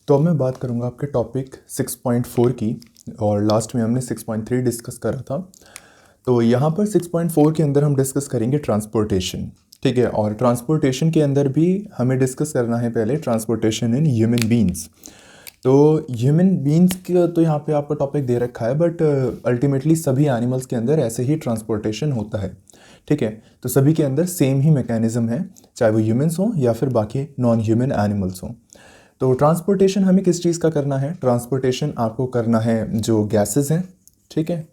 तो अब मैं बात करूंगा आपके टॉपिक 6.4 की। और लास्ट में हमने 6.3 डिस्कस करा था। तो यहाँ पर 6.4 के अंदर हम डिस्कस करेंगे ट्रांसपोर्टेशन। ठीक है, और ट्रांसपोर्टेशन के अंदर भी हमें डिस्कस करना है पहले ट्रांसपोर्टेशन इन ह्यूमन बींग्स। तो ह्यूमन बींग्स का तो यहाँ पे आपका टॉपिक दे रखा है, बट अल्टीमेटली सभी एनिमल्स के अंदर ऐसे ही ट्रांसपोर्टेशन होता है। ठीक है, तो सभी के अंदर सेम ही मैकेनिज्म है, चाहे वो ह्यूमंस हों या फिर बाकी नॉन ह्यूमन एनिमल्स हों। तो ट्रांसपोर्टेशन हमें किस चीज़ का करना है? ट्रांसपोर्टेशन आपको करना है जो गैसेस हैं, ठीक है,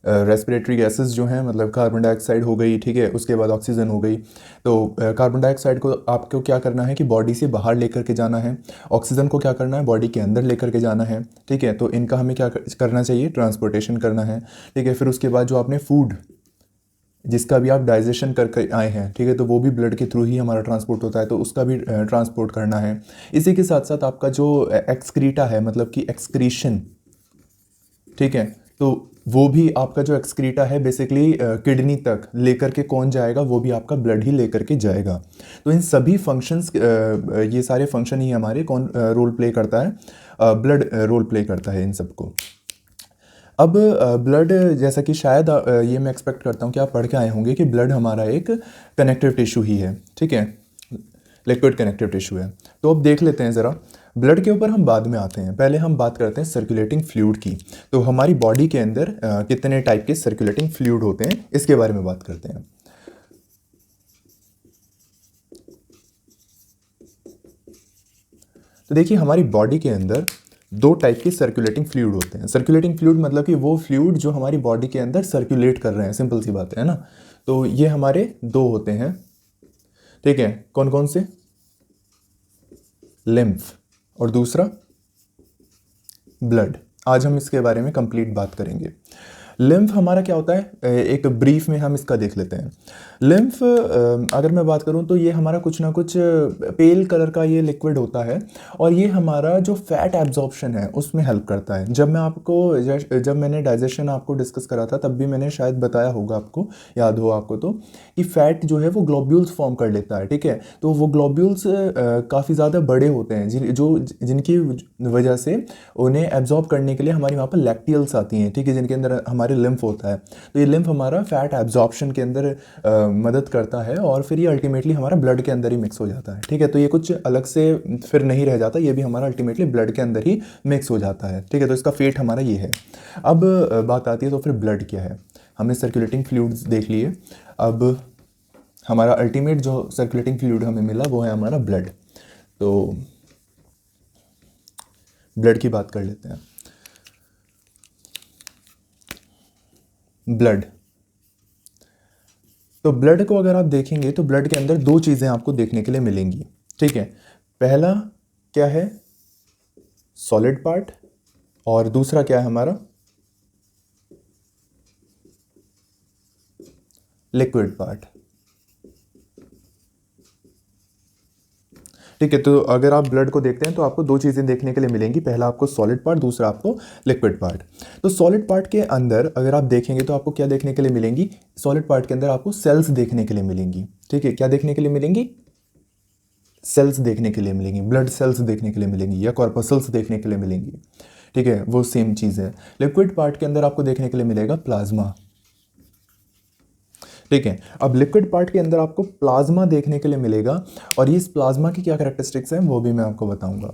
रेस्पिरेटरी गैसेस जो हैं, मतलब कार्बन डाइऑक्साइड हो गई, ठीक है, उसके बाद ऑक्सीजन हो गई। तो कार्बन डाइऑक्साइड को आपको क्या करना है कि बॉडी से बाहर लेकर के जाना है, ऑक्सीजन को क्या करना है, बॉडी के अंदर लेकर के जाना है। ठीक है, तो इनका हमें क्या करना चाहिए? ट्रांसपोर्टेशन करना है। ठीक है, फिर उसके बाद जो आपने फूड जिसका भी आप डाइजेशन करके आए हैं, ठीक है, तो वो भी ब्लड के थ्रू ही हमारा ट्रांसपोर्ट होता है, तो उसका भी ट्रांसपोर्ट करना है। इसी के साथ साथ आपका जो एक्सक्रीटा है, मतलब कि एक्सक्रीशन, ठीक है, तो वो भी आपका जो एक्सक्रीटा है बेसिकली किडनी तक लेकर के कौन जाएगा? वो भी आपका ब्लड ही लेकर के जाएगा। तो इन सभी फंक्शंस, ये सारे फंक्शन ही हमारे कौन रोल प्ले करता है? ब्लड रोल प्ले करता है इन सबको। अब ब्लड, जैसा कि शायद ये मैं एक्सपेक्ट करता हूँ कि आप पढ़ के आए होंगे कि ब्लड हमारा एक कनेक्टिव टिश्यू ही है, ठीक है, लिक्विड कनेक्टिव टिश्यू है। तो अब देख लेते हैं ज़रा, ब्लड के ऊपर हम बाद में आते हैं, पहले हम बात करते हैं सर्कुलेटिंग फ्लूइड की। तो हमारी बॉडी के अंदर कितने टाइप के सर्कुलेटिंग फ्लूइड होते हैं, इसके बारे में बात करते हैं। तो देखिए, हमारी बॉडी के अंदर दो टाइप के सर्कुलेटिंग फ्लूइड होते हैं। सर्कुलेटिंग फ्लूइड मतलब कि वो फ्लूइड जो हमारी बॉडी के अंदर सर्कुलेट कर रहे हैं, सिंपल सी बात है ना। तो ये हमारे दो होते हैं, ठीक है, कौन कौन से? लिम्फ और दूसरा ब्लड। आज हम इसके बारे में कंप्लीट बात करेंगे। लिम्फ हमारा क्या होता है, एक ब्रीफ में हम इसका देख लेते हैं। लिम्फ, अगर मैं बात करूं तो ये हमारा कुछ ना कुछ पेल कलर का ये लिक्विड होता है, और ये हमारा जो फैट एब्जॉर्प्शन है उसमें हेल्प करता है। जब मैंने डाइजेशन आपको डिस्कस करा था तब भी मैंने शायद बताया होगा, आपको याद हो आपको तो, कि फैट जो है वो ग्लोब्यूल्स फॉर्म कर लेता है। ठीक है, तो वो ग्लोब्यूल्स काफ़ी ज़्यादा बड़े होते हैं, जिनकी वजह से उन्हें एब्जॉर्ब करने के लिए हमारी वहाँ पर लैक्टियल्स आती हैं, ठीक है, जिनके अंदर हमारे लिम्फ होता है। तो ये लिम्फ हमारा फैट एब्जॉर्प्शन के अंदर मदद करता है, और फिर ये अल्टीमेटली हमारा ब्लड के अंदर ही मिक्स हो जाता है। ठीक है, तो ये कुछ अलग से फिर नहीं रह जाता, ये भी हमारा अल्टीमेटली ब्लड के अंदर ही मिक्स हो जाता है। ठीक है, तो इसका फेट हमारा ये है। अब बात आती है तो फिर ब्लड क्या है। हमने सर्कुलेटिंग फ्लूइड्स देख लिए, अब हमारा अल्टीमेट जो सर्कुलेटिंग फ्लूइड हमें मिला वो है हमारा ब्लड। तो ब्लड की बात कर लेते हैं। ब्लड, तो ब्लड को अगर आप देखेंगे तो ब्लड के अंदर दो चीज़ें आपको देखने के लिए मिलेंगी। ठीक है, पहला क्या है? सॉलिड पार्ट, और दूसरा क्या है हमारा? Liquid part. ठीक है, तो अगर आप ब्लड को देखते हैं तो आपको दो चीज़ें देखने के लिए मिलेंगी, पहला आपको सॉलिड पार्ट, दूसरा आपको लिक्विड पार्ट। तो सॉलिड पार्ट के अंदर अगर आप देखेंगे तो आपको क्या देखने के लिए मिलेंगी? सॉलिड पार्ट के अंदर आपको सेल्स देखने के लिए मिलेंगी। ठीक है, क्या देखने के लिए मिलेंगी? सेल्स देखने के लिए मिलेंगी, ब्लड सेल्स देखने के लिए मिलेंगी, या कॉर्पसल्स देखने के लिए मिलेंगी। ठीक है, वो सेम चीज़ है। लिक्विड पार्ट के अंदर आपको देखने के लिए मिलेगा प्लाज्मा। ठीक है, अब लिक्विड पार्ट के अंदर आपको प्लाज्मा देखने के लिए मिलेगा, और ये इस प्लाज्मा की क्या कैरेक्टरिस्टिक्स हैं वो भी मैं आपको बताऊंगा।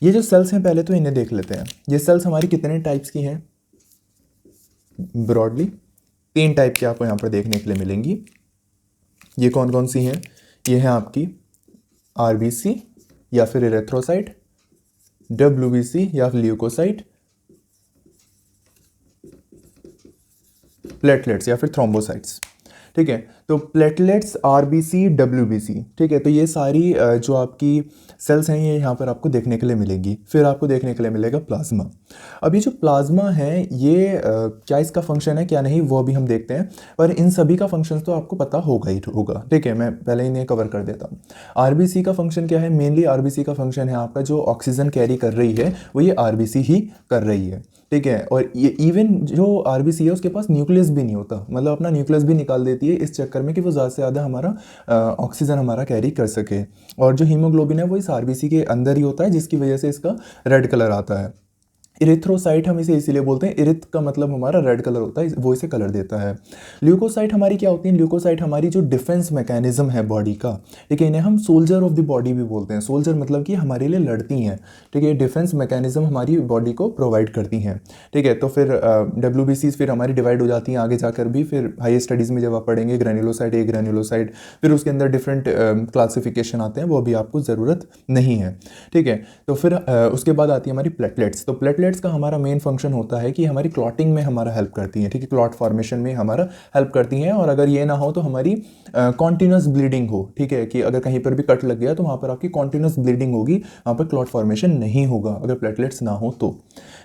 ये जो सेल्स हैं पहले तो इन्हें देख लेते हैं। ये सेल्स हमारी कितने टाइप्स की हैं? ब्रॉडली 3 टाइप की आपको यहाँ पर देखने के लिए मिलेंगी। ये कौन कौन सी हैं? ये हैं आपकी आरबीसी या फिर इरेथ्रोसाइट, डब्ल्यूबीसी या फिर ल्यूकोसाइट, प्लेटलेट्स या फिर थ्रोम्बोसाइट्स। ठीक है, तो प्लेटलेट्स, आरबीसी, डब्ल्यूबीसी, ठीक है, तो ये सारी जो आपकी सेल्स हैं ये यहाँ पर आपको देखने के लिए मिलेंगी। फिर आपको देखने के लिए मिलेगा प्लाज्मा। अब ये जो प्लाज्मा है ये क्या इसका फंक्शन है क्या नहीं वो अभी हम देखते हैं, पर इन सभी का फंक्शन तो आपको पता होगा ही होगा। ठीक है, मैं पहले इन्हें कवर कर देता हूँ। आरबीसी का फंक्शन क्या है? मेनली आरबीसी का फंक्शन है आपका जो ऑक्सीजन कैरी कर रही है वो ये आरबीसी ही कर रही है। ठीक है, और ये इवन जो आरबीसी है उसके पास न्यूक्लियस भी नहीं होता, मतलब अपना न्यूक्लियस भी निकाल देती है इस चक्कर में कि वो ज़्यादा से ज़्यादा हमारा ऑक्सीजन हमारा कैरी कर सके। और जो हीमोग्लोबिन है वो इस आरबीसी के अंदर ही होता है जिसकी वजह से इसका रेड कलर आता है। इरिथ्रोसाइट हम इसे इसीलिए बोलते हैं, इरिथ का मतलब हमारा रेड कलर होता है, वो इसे कलर देता है। ल्यूकोसाइट हमारी क्या होती है? ल्यूकोसाइट हमारी जो डिफेंस मैकेनिज्म है बॉडी का, ठीक है, इन्हें हम सोल्जर ऑफ द बॉडी भी बोलते हैं। सोल्जर मतलब कि हमारे लिए लड़ती हैं, ठीक है, डिफेंस मैकेनिज्म हमारी बॉडी को प्रोवाइड करती हैं। ठीक है, तो फिर डब्ल्यूबीसीज फिर हमारी डिवाइड हो जाती हैं आगे जाकर भी, फिर हाई स्टडीज़ में जब आप पढ़ेंगे ग्रैन्युलोसाइट, ए ग्रैन्युलोसाइट, फिर उसके अंदर डिफरेंट क्लासिफिकेशन आते हैं, वो अभी आपको ज़रूरत नहीं है। ठीक है, तो फिर उसके बाद आती है हमारी प्लेटलेट्स। तो प्लेटलेट्स का हमारा मेन फंक्शन होता है कि हमारी क्लॉटिंग में हमारा हेल्प करती हैं, ठीक है, क्लॉट फॉर्मेशन में हमारा हेल्प करती हैं। और अगर ये ना हो तो हमारी कॉन्टिन्यूस ब्लीडिंग हो, ठीक है, कि अगर कहीं पर भी कट लग गया तो वहाँ पर आपकी कॉन्टिन्यूस ब्लीडिंग होगी, वहाँ पर क्लॉट फॉर्मेशन नहीं होगा अगर प्लेटलेट्स ना हो तो।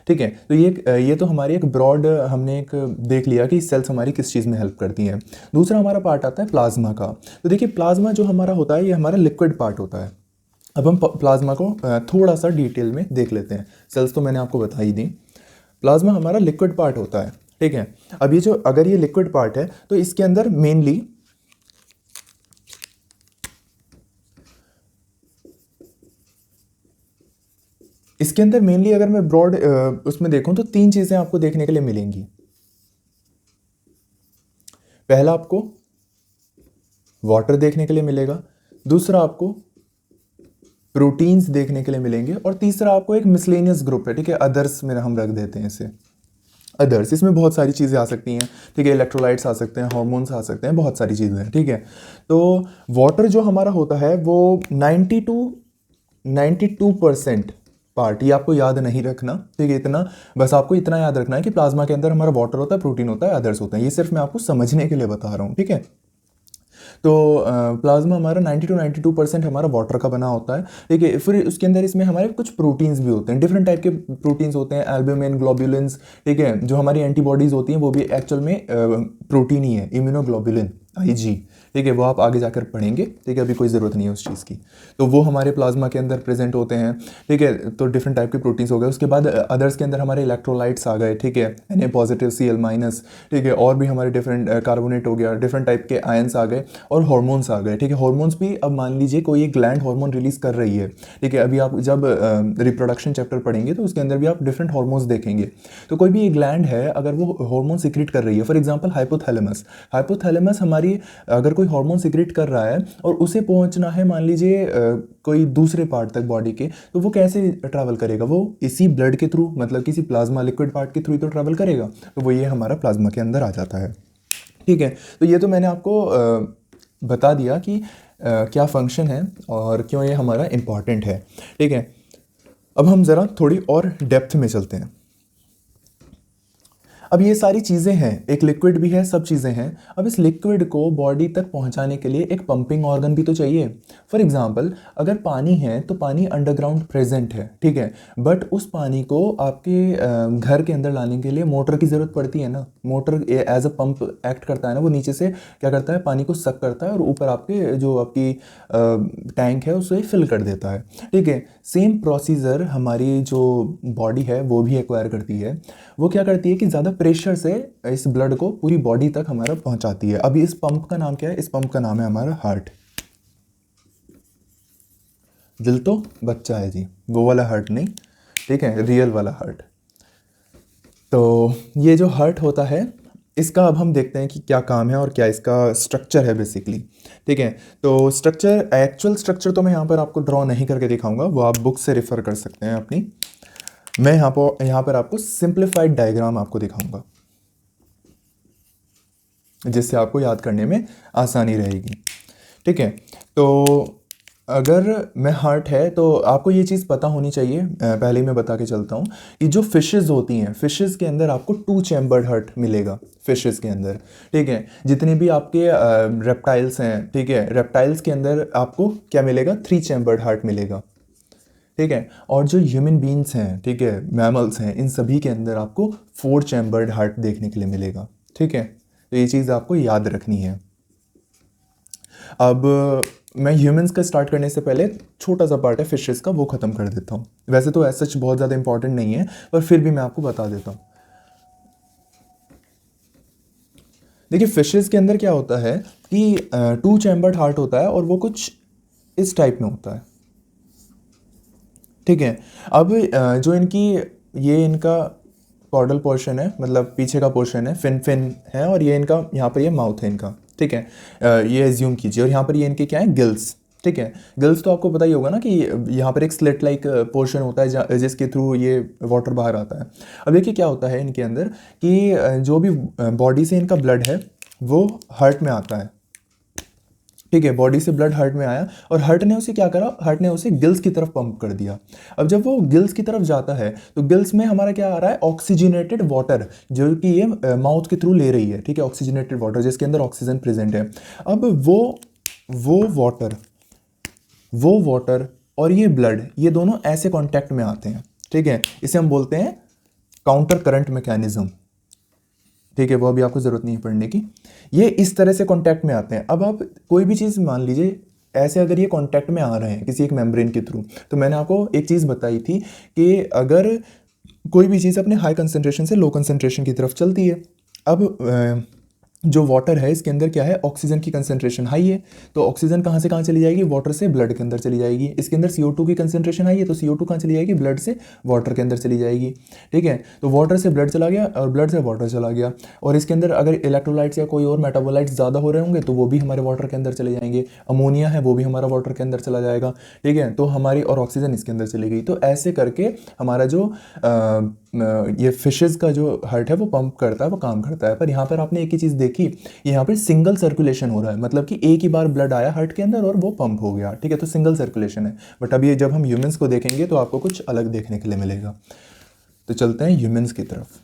ठीक है, तो ये तो हमारी एक ब्रॉड हमने एक देख लिया कि सेल्स हमारी किस चीज़ में हेल्प करती हैं। दूसरा हमारा पार्ट आता है प्लाज्मा का। तो देखिए प्लाज्मा जो हमारा होता है ये हमारा लिक्विड पार्ट होता है। अब हम प्लाज्मा को थोड़ा सा डिटेल में देख लेते हैं। सेल्स तो मैंने आपको बता ही दी। प्लाज्मा हमारा लिक्विड पार्ट होता है, ठीक है। अब ये जो अगर ये लिक्विड पार्ट है तो इसके अंदर मेनली अगर मैं ब्रॉड उसमें देखूं तो तीन चीज़ें आपको देखने के लिए मिलेंगी। पहला आपको वाटर देखने के लिए मिलेगा, दूसरा आपको प्रोटीन्स देखने के लिए मिलेंगे, और तीसरा आपको एक मिसलेनियस ग्रुप है, ठीक है, अदर्स में हम रख देते हैं इसे। अदर्स, इसमें बहुत सारी चीज़ें आ सकती हैं, ठीक है, इलेक्ट्रोलाइट्स आ सकते हैं, हार्मोन्स आ सकते हैं, बहुत सारी चीज़ें हैं, ठीक है। तो वाटर जो हमारा होता है वो 92% पार्ट, ये आपको याद नहीं रखना, ठीक है, इतना बस आपको इतना याद रखना है कि प्लाज्मा के अंदर हमारा वाटर होता है, प्रोटीन होता है, अदर्स होते हैं। ये सिर्फ मैं आपको समझने के लिए बता रहा हूँ, ठीक है। तो प्लाज्मा हमारा 92% हमारा वाटर का बना होता है, ठीक है। फिर उसके अंदर इसमें हमारे कुछ प्रोटीन्स भी होते हैं, डिफरेंट टाइप के प्रोटीन्स होते हैं, एल्ब्यूमिन, ग्लोबुलिन्स, ठीक है। जो हमारी एंटीबॉडीज़ होती हैं वो भी एक्चुअल में प्रोटीन ही है, इम्यूनोग्लोबुलिन, आईजी, ठीक है, वो आप आगे जाकर पढ़ेंगे, ठीक है, अभी कोई ज़रूरत नहीं है उस चीज़ की। तो वो हमारे प्लाज्मा के अंदर प्रेजेंट होते हैं, ठीक है। तो डिफरेंट टाइप के प्रोटीन्स हो गए। उसके बाद अदर्स के अंदर हमारे इलेक्ट्रोलाइट्स आ गए, ठीक है, Na+, Cl-, ठीक है, और भी हमारे डिफरेंट कार्बोनेट हो गया, डिफरेंट टाइप के आयंस आ गए, और हार्मोन्स आ गए, ठीक है। हार्मोन्स भी अब मान लीजिए कोई एक ग्लैंड हार्मोन रिलीज कर रही है, ठीक है, अभी आप जब रिप्रोडक्शन चैप्टर पढ़ेंगे तो उसके अंदर भी आप डिफरेंट हार्मोन्स देखेंगे। तो कोई भी एक ग्लैंड है अगर वो हार्मोन सिक्रेट कर रही है, फॉर एग्जांपल हाइपोथैलेमस हमारी अगर कोई हार्मोन सिक्रेट कर रहा है और उसे पहुंचना है मान लीजिए कोई दूसरे पार्ट तक बॉडी के, तो वो कैसे ट्रैवल करेगा? वो इसी ब्लड के थ्रू, मतलब किसी प्लाज्मा लिक्विड पार्ट के थ्रू ही तो ट्रैवल करेगा, तो वो ये हमारा प्लाज्मा के अंदर आ जाता है, ठीक है। तो ये तो मैंने आपको बता दिया कि क्या फंक्शन है और क्यों ये हमारा इम्पॉर्टेंट है, ठीक है। अब हम ज़रा थोड़ी और डेप्थ में चलते हैं। अब ये सारी चीज़ें हैं, एक लिक्विड भी है, सब चीज़ें हैं। अब इस लिक्विड को बॉडी तक पहुंचाने के लिए एक पंपिंग ऑर्गन भी तो चाहिए। फॉर एग्जांपल अगर पानी है तो पानी अंडरग्राउंड प्रेजेंट है, ठीक है, बट उस पानी को आपके घर के अंदर लाने के लिए मोटर की ज़रूरत पड़ती है ना। Motor as a pump act करता है ना, वो नीचे से क्या करता है, पानी को सक करता है और ऊपर आपके जो आपकी टैंक है उसे फिल कर देता है, ठीक है। सेम प्रोसीजर हमारी जो बॉडी है वो भी एक्वायर करती है। वो क्या करती है कि ज़्यादा प्रेशर से इस ब्लड को पूरी बॉडी तक हमारा पहुंचाती है। अभी इस पंप का नाम क्या है? इस पंप का नाम है हमारा हार्ट। दिल तो बच्चा है जी, वो वाला हार्ट नहीं, ठीक है, रियल वाला हार्ट। तो ये जो हार्ट होता है इसका अब हम देखते हैं कि क्या काम है और क्या इसका स्ट्रक्चर है बेसिकली, ठीक है। तो स्ट्रक्चर, एक्चुअल स्ट्रक्चर तो मैं यहाँ पर आपको ड्रॉ नहीं करके दिखाऊंगा, वो आप बुक से रेफर कर सकते हैं अपनी। मैं यहाँ पर आपको सिंप्लीफाइड डायग्राम आपको दिखाऊंगा जिससे आपको याद करने में आसानी रहेगी, ठीक है। तो अगर मैं हार्ट है तो आपको ये चीज़ पता होनी चाहिए, पहले ही मैं बता के चलता हूँ कि जो फिशेज़ होती हैं, फिशेज़ के अंदर आपको 2 चैम्बर्ड हार्ट मिलेगा फिशेज़ के अंदर, ठीक है। जितने भी आपके रेप्टाइल्स हैं, ठीक है, रेप्टाइल्स के अंदर आपको क्या मिलेगा? 3 चैम्बर्ड हार्ट मिलेगा, ठीक है। और जो ह्यूमन बीन्स हैं, ठीक है, मैमल्स हैं, इन सभी के अंदर आपको 4 चैम्बर्ड हार्ट देखने के लिए मिलेगा। ठीक है, तो ये चीज़ आपको याद रखनी है। अब मैं ह्यूमंस का स्टार्ट करने से पहले छोटा सा पार्ट है फिशेस का, वो ख़त्म कर देता हूँ। वैसे तो ऐसा सच बहुत ज़्यादा इंपॉर्टेंट नहीं है, पर फिर भी मैं आपको बता देता हूँ। देखिए फिशेस के अंदर क्या होता है कि 2 चैम्बर्ड हार्ट होता है और वो कुछ इस टाइप में होता है। ठीक है। अब जो इनकी ये इनका कॉर्डल पोर्शन है, मतलब पीछे का पोर्शन है, फिन फिन है, और ये इनका यहाँ पर ये माउथ है इनका। ठीक है, ये एज्यूम कीजिए, और यहाँ पर ये इनके क्या है, गिल्स। ठीक है, गिल्स तो आपको पता ही होगा ना कि यहाँ पर एक स्लिट लाइक पोर्शन होता है जिसके थ्रू ये वाटर बाहर आता है। अब देखिए क्या होता है इनके अंदर कि जो भी बॉडी से इनका ब्लड है वो हार्ट में आता है। ठीक है, बॉडी से ब्लड हार्ट में आया और हार्ट ने उसे क्या करा, हार्ट ने उसे गिल्स की तरफ पंप कर दिया। अब जब वो गिल्स की तरफ जाता है तो गिल्स में हमारा क्या आ रहा है, ऑक्सीजनेटेड वाटर, जो कि ये माउथ के थ्रू ले रही है। ठीक है, ऑक्सीजनेटेड वाटर जिसके अंदर ऑक्सीजन प्रेजेंट है। अब वो वाटर और ये ब्लड, ये दोनों ऐसे कॉन्टैक्ट में आते हैं। ठीक है, इसे हम बोलते हैं काउंटर करंट मैकेनिज्म। ठीक है, वो अभी आपको ज़रूरत नहीं है पढ़ने की। ये इस तरह से कांटेक्ट में आते हैं। अब आप कोई भी चीज़ मान लीजिए ऐसे, अगर ये कांटेक्ट में आ रहे हैं किसी एक मेम्ब्रेन के थ्रू, तो मैंने आपको एक चीज़ बताई थी कि अगर कोई भी चीज़ अपने हाई कंसनट्रेशन से लो कंसनट्रेशन की तरफ चलती है, अब जो वाटर है इसके अंदर क्या है, ऑक्सीजन की कंसंट्रेशन हाई है, तो ऑक्सीजन कहाँ से कहाँ चली जाएगी, वाटर से ब्लड के अंदर चली जाएगी। इसके अंदर CO2 की कंसंट्रेशन हाई है, तो CO2 कहाँ चली जाएगी, ब्लड से वाटर के अंदर चली जाएगी। ठीक है, तो वाटर से ब्लड चला गया और ब्लड से वाटर चला गया। और इसके अंदर अगर इलेक्ट्रोलाइट्स या कोई और मेटाबोलाइट्स ज़्यादा हो रहे होंगे तो वो भी हमारे वाटर के अंदर चले जाएंगे। अमोनिया है वो भी हमारा वाटर के अंदर चला जाएगा। ठीक है, तो हमारी और ऑक्सीजन इसके अंदर चली गई। तो ऐसे करके हमारा जो ये फिशेस का जो हार्ट है वो पंप करता है, वो काम करता है। पर यहाँ पर आपने एक ही चीज़ देखी, यहाँ पर सिंगल सर्कुलेशन हो रहा है, मतलब कि एक ही बार ब्लड आया हार्ट के अंदर और वो पंप हो गया। ठीक है, तो सिंगल सर्कुलेशन है। बट अब ये जब हम ह्यूमंस को देखेंगे तो आपको कुछ अलग देखने के लिए मिलेगा। तो चलते हैं ह्यूमंस की तरफ।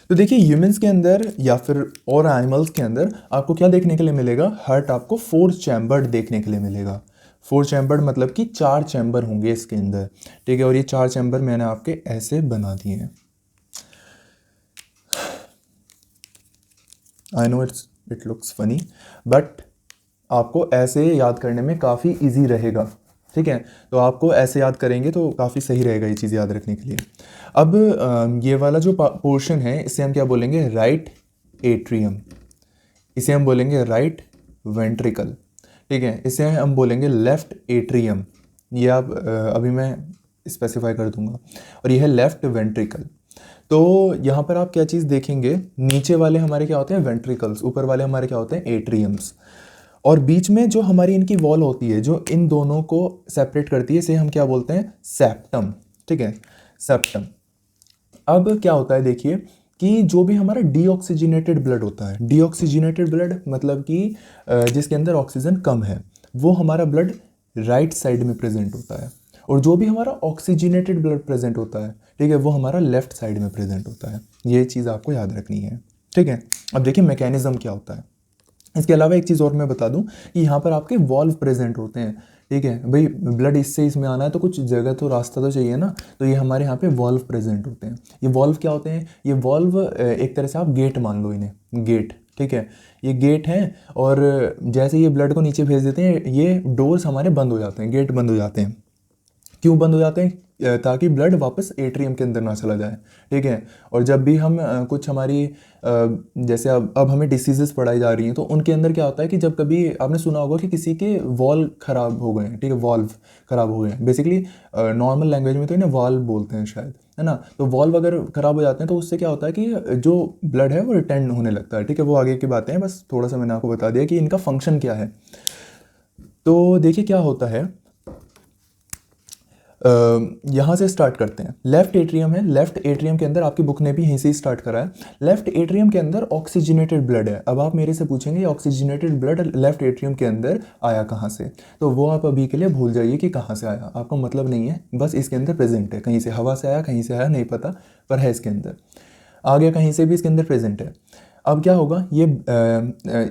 तो देखिए ह्यूमंस के अंदर या फिर और एनिमल्स के अंदर आपको क्या देखने के लिए मिलेगा, हार्ट आपको 4 चैम्बर्ड देखने के लिए मिलेगा। 4 चैम्बर्ड मतलब कि 4 चैम्बर होंगे इसके अंदर। ठीक है, और ये 4 चैम्बर मैंने आपके ऐसे बना दिए हैं। I know it looks funny, but आपको ऐसे याद करने में काफ़ी इजी रहेगा। ठीक है, तो आपको ऐसे याद करेंगे तो काफ़ी सही रहेगा ये चीज़ याद रखने के लिए। अब ये वाला जो पोर्शन है इसे हम क्या बोलेंगे, राइट एट्रियम। इसे हम बोलेंगे राइट वेंट्रिकल। ठीक है, इसे हम बोलेंगे लेफ्ट एट्रियम। ये आप अभी मैं स्पेसिफाई कर दूंगा। और ये है लेफ्ट वेंट्रिकल। तो यहाँ पर आप क्या चीज़ देखेंगे, नीचे वाले हमारे क्या होते हैं, वेंट्रिकल्स, ऊपर वाले हमारे क्या होते हैं, एट्रियम्स। और बीच में जो हमारी इनकी वॉल होती है जो इन दोनों को सेपरेट करती है, इसे हम क्या बोलते हैं, सेप्टम। ठीक है, सेप्टम। अब क्या होता है देखिए कि जो भी हमारा डीऑक्सीजनेटेड ब्लड होता है, डीऑक्सीजनेटेड ब्लड मतलब कि जिसके अंदर ऑक्सीजन कम है, वो हमारा ब्लड राइट साइड में प्रेजेंट होता है। और जो भी हमारा ऑक्सीजनेटेड ब्लड प्रेजेंट होता है, ठीक है, वो हमारा लेफ्ट साइड में प्रेजेंट होता है। ये चीज़ आपको याद रखनी है। ठीक है, अब देखिए मैकेनिज्म क्या होता है। इसके अलावा एक चीज़ और मैं बता दूं कि यहाँ पर आपके वॉल्व प्रेजेंट होते हैं। ठीक है भाई, ब्लड इससे इसमें आना है तो कुछ जगह तो रास्ता तो चाहिए ना, तो ये हमारे यहाँ पे वॉल्व प्रेजेंट होते हैं। ये वॉल्व क्या होते हैं, ये वॉल्व एक तरह से आप गेट मान लो इन्हें, गेट। ठीक है, ये गेट हैं और जैसे ये ब्लड को नीचे भेज देते हैं ये डोर्स हमारे बंद हो जाते हैं, गेट बंद हो जाते हैं। क्यों बंद हो जाते हैं, ताकि ब्लड वापस एट्रियम के अंदर ना चला जाए। ठीक है, और जब भी हम कुछ हमारी जैसे अब हमें डिसीजेस पढ़ाई जा रही हैं तो उनके अंदर क्या होता है कि जब कभी आपने सुना होगा कि किसी के वॉल्व खराब हो गए हैं, ठीक है, वॉल्व खराब हो गए हैं, बेसिकली नॉर्मल लैंग्वेज में तो इन्हें वॉल्व बोलते हैं शायद, है ना। तो वॉल्व अगर खराब हो जाते हैं तो उससे क्या होता है कि जो ब्लड है वो रिटर्न होने लगता है। ठीक है, वो आगे की बातें हैं, बस थोड़ा सा मैंने आपको बता दिया कि इनका फंक्शन क्या है। तो देखिए क्या होता है, यहाँ से स्टार्ट करते हैं। लेफ्ट एट्रियम है, लेफ्ट एट्रियम के अंदर आपकी बुक ने भी यहीं से स्टार्ट करा है। लेफ्ट एट्रियम के अंदर ऑक्सीजनेटेड ब्लड है। अब आप मेरे से पूछेंगे ऑक्सीजनेटेड ब्लड लेफ्ट एट्रियम के अंदर आया कहाँ से, तो वो आप अभी के लिए भूल जाइए कि कहाँ से आया, आपको मतलब नहीं है, बस इसके अंदर प्रेजेंट है। कहीं से हवा से आया, कहीं से आया नहीं पता, पर है इसके अंदर, आ गया कहीं से भी, इसके अंदर प्रेजेंट है। अब क्या होगा, ये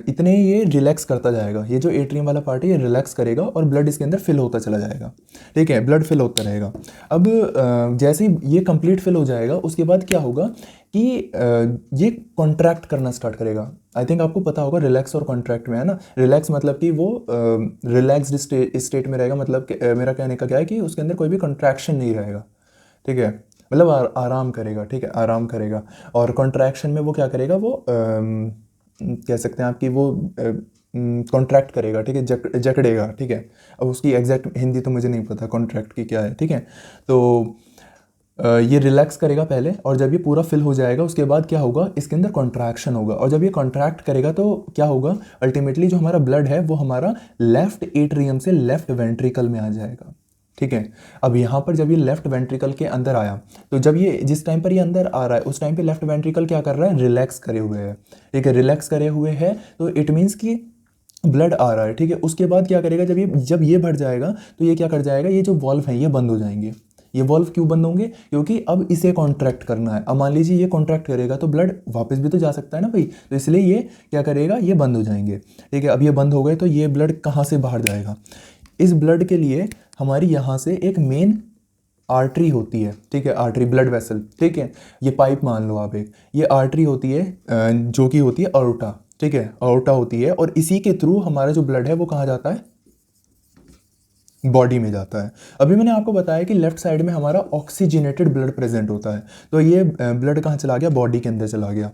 इतने ये रिलैक्स करता जाएगा, ये जो एट्रियम वाला पार्ट है ये रिलैक्स करेगा और ब्लड इसके अंदर फिल होता चला जाएगा, ठीक है, ब्लड फिल होता रहेगा। अब जैसे ही ये कंप्लीट फिल हो जाएगा उसके बाद क्या होगा कि ये कॉन्ट्रैक्ट करना स्टार्ट करेगा। आई थिंक आपको पता होगा रिलैक्स और कॉन्ट्रैक्ट में, है ना। रिलैक्स मतलब कि वो रिलैक्स्ड स्टेट में रहेगा, मतलब कि मेरा कहने का क्या है कि उसके अंदर कोई भी कॉन्ट्रैक्शन नहीं रहेगा, ठीक है, मतलब आराम करेगा, ठीक है, आराम करेगा। और कॉन्ट्रैक्शन में वो क्या करेगा, वो कह सकते हैं आपकी वो कॉन्ट्रैक्ट करेगा, ठीक है, जकड़ेगा, ठीक है। अब उसकी एग्जैक्ट हिंदी तो मुझे नहीं पता कॉन्ट्रैक्ट की क्या है, ठीक है। तो ये रिलैक्स करेगा पहले, और जब ये पूरा फिल हो जाएगा उसके बाद क्या होगा, इसके अंदर कॉन्ट्रैक्शन होगा, और जब ये कॉन्ट्रैक्ट करेगा तो क्या होगा, अल्टीमेटली जो हमारा ब्लड है वो हमारा लेफ्ट एट्रियम से लेफ्ट वेंट्रिकल में आ जाएगा, ठीक है। अब यहाँ पर जब ये लेफ्ट वेंट्रिकल के अंदर आया, तो जब ये जिस टाइम पर ये अंदर आ रहा है उस टाइम पे लेफ्ट वेंट्रिकल क्या कर रहा है, रिलैक्स करे हुए है, ठीक है, रिलैक्स करे हुए है, तो इट मीन्स कि ब्लड आ रहा है, ठीक है। उसके बाद क्या करेगा, जब ये बढ़ जाएगा तो ये क्या कर जाएगा, ये जो वॉल्व है ये बंद हो जाएंगे। ये वॉल्व क्यों बंद होंगे, क्योंकि अब इसे कॉन्ट्रैक्ट करना है। अब मान लीजिए ये कॉन्ट्रैक्ट करेगा तो ब्लड वापस भी तो जा सकता है ना भाई, तो इसलिए ये क्या करेगा, ये बंद हो जाएंगे, ठीक है। अब ये बंद हो गए तो ये ब्लड कहाँ से बाहर जाएगा, इस ब्लड के लिए हमारी यहाँ से एक मेन आर्टरी होती है, ठीक है, आर्टरी ब्लड वेसल, ठीक है। ये पाइप मान लो आप एक, ये आर्टरी होती है जो कि होती है अओर्टा, ठीक है, अओर्टा होती है, और इसी के थ्रू हमारा जो ब्लड है वो कहाँ जाता है, बॉडी में जाता है। अभी मैंने आपको बताया कि लेफ्ट साइड में हमारा ऑक्सीजनेटेड ब्लड प्रेजेंट होता है, तो ये ब्लड कहाँ चला गया, बॉडी के अंदर चला गया।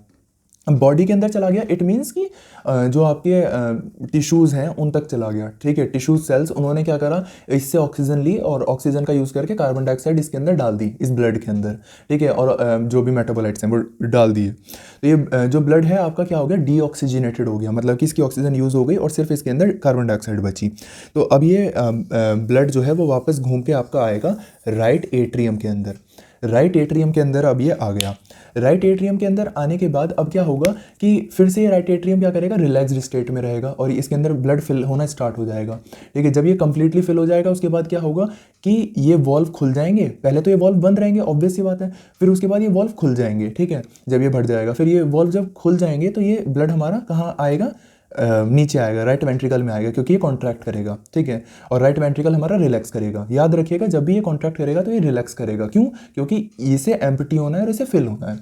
बॉडी के अंदर चला गया इट मीन्स कि जो आपके टिश्यूज़ हैं उन तक चला गया, ठीक है। टिश्यूज सेल्स उन्होंने क्या करा, इससे ऑक्सीजन ली और ऑक्सीजन का यूज़ करके कार्बन डाइऑक्साइड इसके अंदर डाल दी, इस ब्लड के अंदर, ठीक है, और जो भी मेटाबोलाइट्स हैं वो डाल दिए। तो ये जो ब्लड है आपका क्या हो गया, डीऑक्सीजनेटेड हो गया, मतलब कि इसकी ऑक्सीजन यूज़ हो गई और सिर्फ इसके अंदर कार्बन डाइऑक्साइड बची। तो अब ये ब्लड जो है वो वापस घूम के आपका आएगा राइट एट्रियम के अंदर। राइट एट्रियम के अंदर अब ये आ गया। राइट एट्रियम के अंदर आने के बाद अब क्या होगा कि फिर से ये राइट एट्रियम क्या करेगा, रिलैक्स्ड स्टेट में रहेगा और इसके अंदर ब्लड फिल होना स्टार्ट हो जाएगा, ठीक है। जब ये कंप्लीटली फिल हो जाएगा उसके बाद क्या होगा कि ये वॉल्व खुल जाएंगे, पहले तो ये वॉल्व बंद रहेंगे ऑब्वियस सी बात है, फिर उसके बाद ये वॉल्व खुल जाएंगे, ठीक है। जब ये बढ़ जाएगा फिर ये वॉल्व जब खुल जाएंगे तो ये ब्लड हमारा कहाँ आएगा, नीचे आएगा, राइट वेंट्रिकल में आएगा, क्योंकि ये कॉन्ट्रैक्ट करेगा, ठीक है। और राइट वेंट्रिकल हमारा रिलैक्स करेगा। याद रखिएगा जब भी ये कॉन्ट्रैक्ट करेगा तो ये रिलैक्स करेगा, क्यों, क्योंकि इसे एम्प्टी होना है और इसे फिल होना है।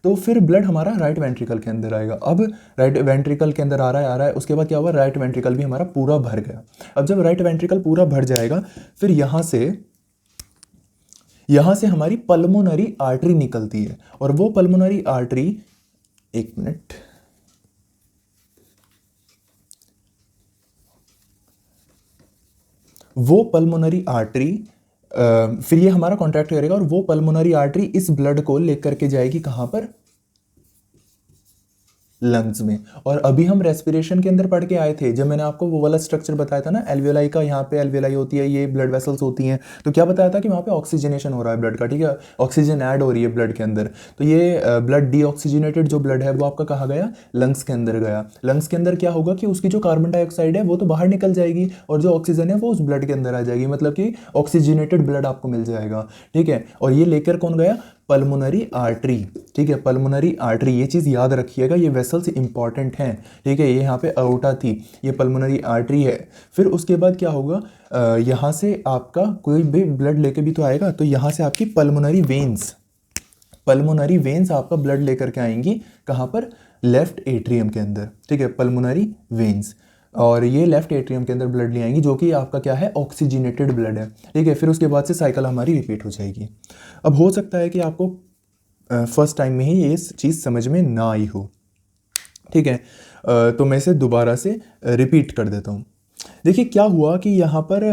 तो फिर ब्लड हमारा राइट वेंट्रिकल के अंदर आएगा। अब राइट वेंट्रिकल के अंदर आ रहा है, उसके बाद क्या हुआ, राइट वेंट्रिकल भी हमारा पूरा भर गया। अब जब राइट वेंट्रिकल पूरा भर जाएगा फिर यहाँ से हमारी पल्मोनरी आर्टरी निकलती है, और वो पल्मोनरी आर्टरी, एक मिनट, वो पल्मोनरी आर्टरी फिर ये हमारा कॉन्ट्रैक्ट करेगा और वो पल्मोनरी आर्टरी इस ब्लड को लेकर के जाएगी कहाँ पर, लंग्स में। और अभी हम रेस्पिरेशन के अंदर पढ़ के आए थे, जब मैंने आपको वो वाला स्ट्रक्चर बताया था ना, एल्वियोलाई का, यहाँ पे एल्वियोलाई होती है, ये ब्लड वेसल्स होती हैं, तो क्या बताया था कि वहाँ पे ऑक्सीजनेशन हो रहा है ब्लड का, ठीक है, ऑक्सीजन ऐड हो रही है ब्लड के अंदर। तो ये ब्लड डीऑक्सीजनेटेड जो ब्लड है वो आपका कहाँ गया, लंग्स के अंदर गया। लंग्स के अंदर क्या होगा कि उसकी जो कार्बन डाइऑक्साइड है वो तो बाहर निकल जाएगी और जो ऑक्सीजन है वो उस ब्लड के अंदर आ जाएगी, मतलब कि ऑक्सीजनेटेड ब्लड आपको मिल जाएगा, ठीक है। और ये लेकर कौन गया, पल्मोनरी आर्टरी, ठीक है, पल्मोनरी आर्टरी, ये चीज़ याद रखिएगा, ये वेसल्स इंपॉर्टेंट हैं, ठीक है। ये यहाँ पे अओर्टा थी, ये पल्मोनरी आर्टरी है। फिर उसके बाद क्या होगा, यहाँ से आपका कोई भी ब्लड लेके भी तो आएगा, तो यहाँ से आपकी पल्मोनरी वेन्स आपका ब्लड लेकर के आएंगी कहाँ पर, लेफ्ट एट्रियम के अंदर, ठीक है, पल्मोनरी वेन्स। और ये लेफ्ट एट्रियम के अंदर ब्लड ले आएंगी जो कि आपका क्या है, ऑक्सीजनेटेड ब्लड है, ठीक है। फिर उसके बाद से साइकिल हमारी रिपीट हो जाएगी। अब हो सकता है कि आपको फर्स्ट टाइम में ही ये चीज़ समझ में ना आई हो, ठीक है। तो मैं इसे दोबारा से रिपीट कर देता हूँ। देखिए क्या हुआ कि यहाँ पर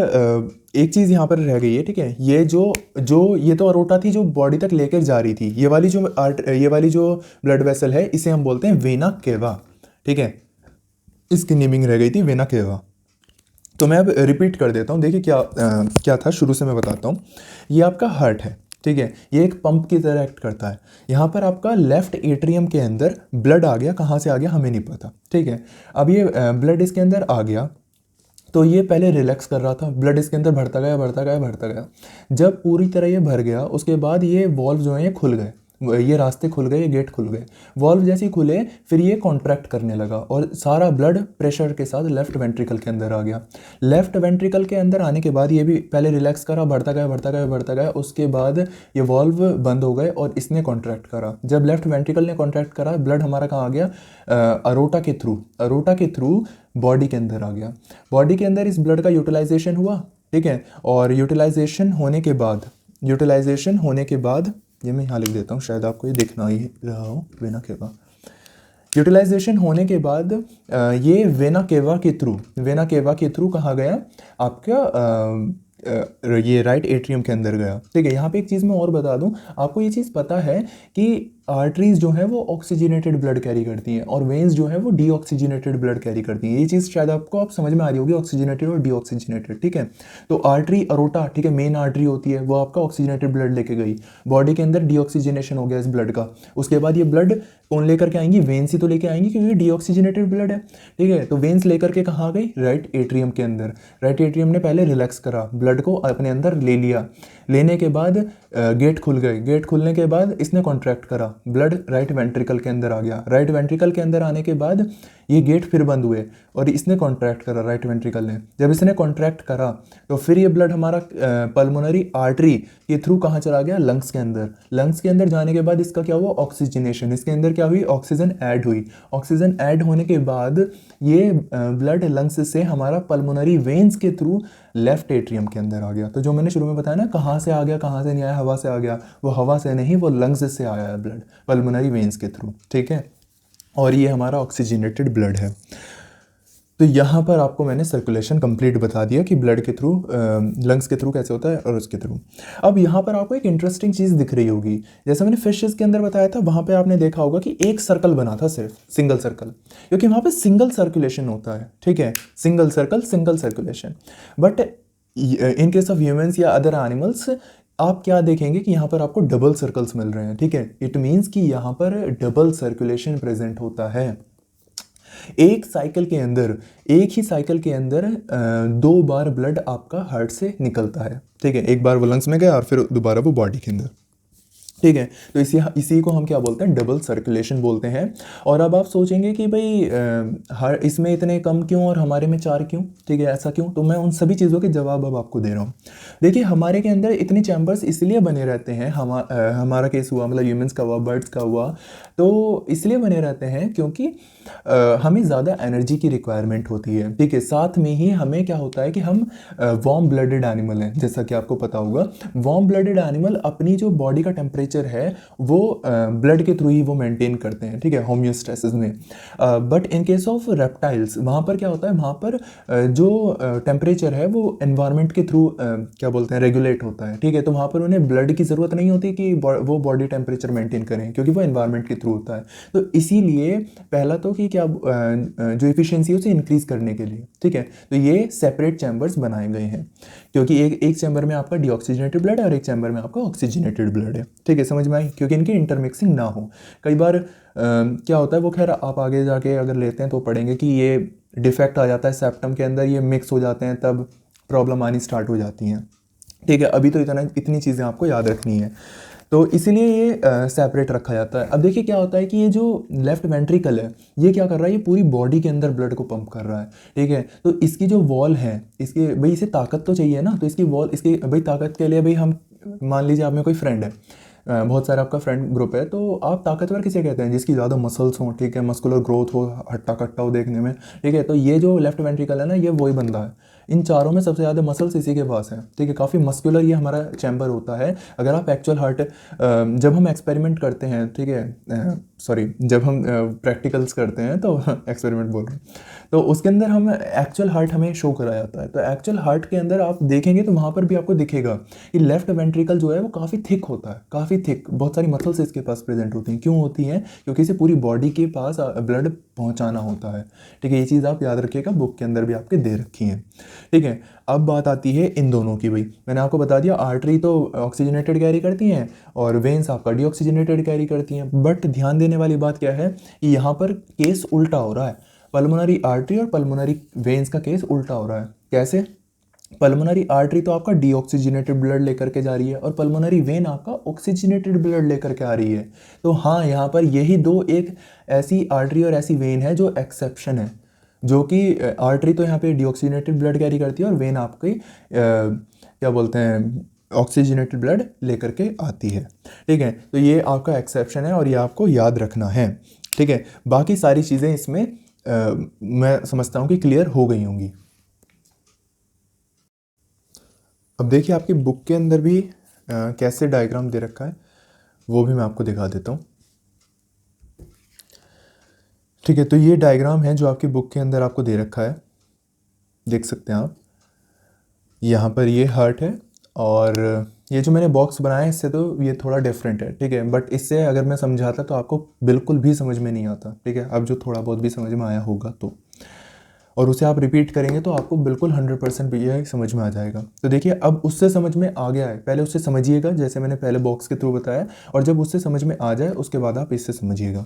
एक चीज़ यहाँ पर रह गई है, ठीक है। ये ये तो अरोटा थी जो बॉडी तक लेकर जा रही थी, ये वाली जो ब्लड वेसल है इसे हम बोलते हैं वेना केवा, ठीक है। इसकी नेमिंग रह गई थी वेना केवा। तो मैं अब रिपीट कर देता हूँ। देखिए क्या था, शुरू से मैं बताता हूँ। ये आपका हार्ट है, ठीक है, ये एक पंप की तरह एक्ट करता है। यहाँ पर आपका लेफ्ट एट्रियम के अंदर ब्लड आ गया, कहाँ से आ गया हमें नहीं पता, ठीक है। अब ये ब्लड इसके अंदर आ गया तो ये पहले रिलैक्स कर रहा था, ब्लड इसके अंदर बढ़ता गया। जब पूरी तरह ये भर गया उसके बाद ये वॉल्व जो है ये खुल गए। ये रास्ते खुल गए, ये गेट खुल गए। वॉल्व जैसे ही खुले फिर ये कॉन्ट्रैक्ट करने लगा और सारा ब्लड प्रेशर के साथ लेफ्ट वेंट्रिकल के अंदर आ गया। लेफ्ट वेंट्रिकल के अंदर आने के बाद ये भी पहले रिलैक्स करा, बढ़ता गया बढ़ता गया बढ़ता गया, उसके बाद ये वॉल्व बंद हो गए और इसने कॉन्ट्रैक्ट करा। जब लेफ्ट वेंट्रिकल ने कॉन्ट्रैक्ट करा, ब्लड हमारा कहाँ आ गया, अरोटा के थ्रू बॉडी के अंदर आ गया। बॉडी के अंदर इस ब्लड का यूटिलाइजेशन हुआ, ठीक है। और यूटिलाइजेशन होने के बाद ये मैं यहाँ लिख देता हूँ, शायद आपको ये दिखना ही रहा हो, वेना केवा। यूटिलाइजेशन होने के बाद ये वेना केवा के थ्रू कहाँ गया, आपका ये राइट एट्रियम के अंदर गया, ठीक है। यहाँ पे एक चीज़ मैं और बता दूँ, आपको ये चीज़ पता है कि आर्टरीज जो है वो ऑक्सीजनेटेड ब्लड कैरी करती हैं और वेन्स जो है वो डीऑक्सीजनेटेड ब्लड कैरी करती हैं। ये चीज़ शायद आपको आप समझ में आ रही होगी, ऑक्सीजनेटेड और डीऑक्सीजनेटेड, ठीक है। तो आर्टरी अरोटा, ठीक है, मेन आर्टरी होती है, वो आपका ऑक्सीजनेटेड ब्लड लेके गई, बॉडी के अंदर डीऑक्सीजनेशन हो गया इस ब्लड का। उसके बाद ये ब्लड कौन लेकर के आएंगी, वेन्स ही तो लेके आएंगी क्योंकि डीऑक्सीजनेटेड ब्लड है, ठीक है। तो वेन्स लेकर के कहाँ गई, राइट एट्रियम के अंदर। राइट एट्रियम ने पहले रिलैक्स करा, ब्लड को अपने अंदर ले लिया, लेने के बाद गेट खुल गए, गेट खुलने के बाद इसने कॉन्ट्रैक्ट करा, ब्लड राइट वेंट्रिकल के अंदर आ गया। राइट वेंट्रिकल के अंदर आने के बाद ये गेट फिर बंद हुए और इसने कॉन्ट्रैक्ट करा, राइट वेंट्रिकल ने। जब इसने कॉन्ट्रैक्ट करा तो फिर ये ब्लड हमारा पल्मोनरी आर्टरी के थ्रू कहाँ चला गया, लंग्स के अंदर। लंग्स के अंदर जाने के बाद इसका क्या हुआ, ऑक्सीजनेशन, इसके अंदर क्या हुई, ऑक्सीजन ऐड हुई। ऑक्सीजन ऐड होने के बाद ये ब्लड लंग्स से हमारा पल्मोनरी वेन्स के थ्रू लेफ्ट एट्रियम के अंदर आ गया। तो जो मैंने शुरू में बताया ना, कहाँ से आ गया, कहाँ से नहीं आया, हवा से आ गया, वो हवा से नहीं, वो लंग्स से आया है ब्लड, पल्मोनरी वेन्स के थ्रू, ठीक है। और ये हमारा ऑक्सीजनेटेड ब्लड है। तो यहाँ पर आपको मैंने सर्कुलेशन कंप्लीट बता दिया कि ब्लड के थ्रू, लंग्स के थ्रू कैसे होता है और उसके थ्रू। अब यहाँ पर आपको एक इंटरेस्टिंग चीज़ दिख रही होगी, जैसे मैंने फिशेस के अंदर बताया था, वहाँ पे आपने देखा होगा कि एक सर्कल बना था, सिर्फ सिंगल सर्कल, क्योंकि वहाँ पे सिंगल सर्कुलेशन होता है, ठीक है, single circle, single circulation. But in case of humans या अदर एनिमल्स आप क्या देखेंगे कि यहाँ पर आपको डबल सर्कल्स मिल रहे हैं, ठीक है। इट मीन्स कि यहाँ पर डबल सर्कुलेशन प्रेजेंट होता है। एक ही साइकिल के अंदर 2 बार ब्लड आपका हार्ट से निकलता है, ठीक है। एक बार वो लंग्स में गया और फिर दोबारा वो बॉडी के अंदर, ठीक है। तो इसी को हम क्या बोलते हैं, डबल सर्कुलेशन बोलते हैं। और अब आप सोचेंगे कि भाई हर इसमें इतने कम क्यों और हमारे में 4 क्यों, ठीक है, ऐसा क्यों। तो मैं उन सभी चीज़ों के जवाब अब आपको दे रहा हूँ। देखिए, हमारे के अंदर इतने चैम्बर्स इसलिए बने रहते हैं, हमारा केस हुआ, मतलब ह्यूमंस का हुआ, बर्ड्स का हुआ, तो इसलिए बने रहते हैं क्योंकि हमें ज़्यादा एनर्जी की रिक्वायरमेंट होती है, ठीक है। साथ में ही हमें क्या होता है कि हम वार्म ब्लडेड एनिमल हैं, जैसा कि आपको पता होगा। वार्म ब्लडेड एनिमल अपनी जो बॉडी का टेम्परेचर है वो ब्लड के थ्रू ही वो मेंटेन करते हैं, ठीक है, होम्योस्टेसिस में। But in case of reptiles, वहाँ पर क्या होता है, वहाँ पर जो टेम्परेचर है वो एनवायरनमेंट के थ्रू क्या बोलते हैं, रेगुलेट होता है, ठीक है। तो वहाँ पर उन्हें ब्लड की ज़रूरत नहीं होती कि वो बॉडी टेम्परेचर मेंटेन करें, क्योंकि वो एनवायरनमेंट के थ्रू होता है। तो इसीलिए पहला तो कि क्या जो एफिशिएंसी है उसे इंक्रीज करने के लिए, ठीक है, तो ये सेपरेट चैम्बर्स बनाए गए हैं, क्योंकि एक चैम्बर में आपका डीऑक्सीजनेटेड ब्लड है और एक चैम्बर में आपका ऑक्सीजनेटेड ब्लड है, ठीक है, समझ में आई, क्योंकि इनकी इंटरमिक्सिंग ना हो। कई बार क्या होता है, वो खैर आप आगे जाके अगर लेते हैं तो पढ़ेंगे कि ये डिफेक्ट आ जाता है सेप्टम के अंदर, ये मिक्स हो जाते हैं, तब प्रॉब्लम आनी स्टार्ट हो जाती हैं, ठीक है। अभी तो इतनी चीज़ें आपको याद रखनी है, तो इसीलिए ये सेपरेट रखा जाता है। अब देखिए क्या होता है कि ये जो लेफ्ट वेंट्रिकल है, ये क्या कर रहा है, ये पूरी बॉडी के अंदर ब्लड को पंप कर रहा है, ठीक है। तो इसकी जो वॉल है, इसके भाई इसे ताकत तो चाहिए ना, तो इसकी वॉल, इसकी भाई ताकत के लिए भाई हम मान लीजिए आप में कोई फ्रेंड है, बहुत सारा आपका फ्रेंड ग्रुप है, तो आप ताकतवर किसे कहते हैं, जिसकी ज़्यादा मसल्स हों, ठीक है, मस्कुलर ग्रोथ हो, हट्टा कट्टा हो देखने में, ठीक है। तो ये जो लेफ्ट वेंट्रिकल है ना, ये वही बंदा है। इन चारों में सबसे ज़्यादा मसल्स इसी के पास है, ठीक है, काफ़ी मस्कुलर ये हमारा चैम्बर होता है। अगर आप एक्चुअल हार्ट, जब हम एक्सपेरिमेंट करते हैं, ठीक है, सॉरी, जब हम प्रैक्टिकल्स करते हैं तो एक्सपेरिमेंट बोल रहे हैं, तो उसके अंदर हम एक्चुअल हार्ट हमें शो करा जाता है। तो एक्चुअल हार्ट के अंदर आप देखेंगे तो वहाँ पर भी आपको दिखेगा कि लेफ्ट वेंट्रिकल जो है वो काफ़ी थिक होता है, काफ़ी थिक, बहुत सारी मसल्स इसके पास प्रेजेंट होती हैं। क्यों होती हैं, क्योंकि इसे पूरी बॉडी के पास ब्लड पहुँचाना होता है, ठीक है। ये चीज़ आप याद रखिएगा, बुक के अंदर भी आपके दे रखी हैं, ठीक है। अब बात आती है इन दोनों की, भाई मैंने आपको बता दिया आर्टरी तो ऑक्सीजनेटेड कैरी करती हैं और वेन्स आपका डीऑक्सीजनेटेड कैरी करती हैं। बट ध्यान देने वाली बात क्या है कि यहाँ पर केस उल्टा हो रहा है, पल्मोनरी आर्टरी और पल्मोनरी वेन्स का केस उल्टा हो रहा है। कैसे, पल्मोनरी आर्टरी तो आपका डीऑक्सीजनेटेड ब्लड लेकर के जा रही है और पल्मोनरी वेन आपका ऑक्सीजनेटेड ब्लड लेकर के आ रही है। तो हाँ, यहाँ पर यही दो एक ऐसी आर्टरी और ऐसी वेन है जो एक्सेप्शन है, जो कि आर्टरी तो यहाँ पे डीऑक्सीजनेटेड ब्लड कैरी करती है और वेन आपकी क्या बोलते हैं ऑक्सीजनेटेड ब्लड लेकर के आती है। ठीक है, तो ये आपका एक्सेप्शन है और ये आपको याद रखना है। ठीक है, बाकी सारी चीज़ें इसमें मैं समझता हूँ कि क्लियर हो गई होंगी। अब देखिए आपकी बुक के अंदर भी कैसे डायग्राम दे रखा है वो भी मैं आपको दिखा देता हूँ। ठीक है, तो ये डायग्राम है जो आपकी बुक के अंदर आपको दे रखा है, देख सकते हैं आप। यहाँ पर ये हार्ट है और ये जो मैंने बॉक्स बनाया है इससे तो ये थोड़ा डिफरेंट है। ठीक है, बट इससे अगर मैं समझाता तो आपको बिल्कुल भी समझ में नहीं आता। ठीक है, अब जो थोड़ा बहुत भी समझ में आया होगा तो, और उसे आप रिपीट करेंगे तो आपको बिल्कुल 100% ये समझ में आ जाएगा। तो देखिए अब उससे समझ में आ गया है, पहले उससे समझिएगा जैसे मैंने पहले बॉक्स के थ्रू बताया, और जब उससे समझ में आ जाए उसके बाद आप इससे समझिएगा।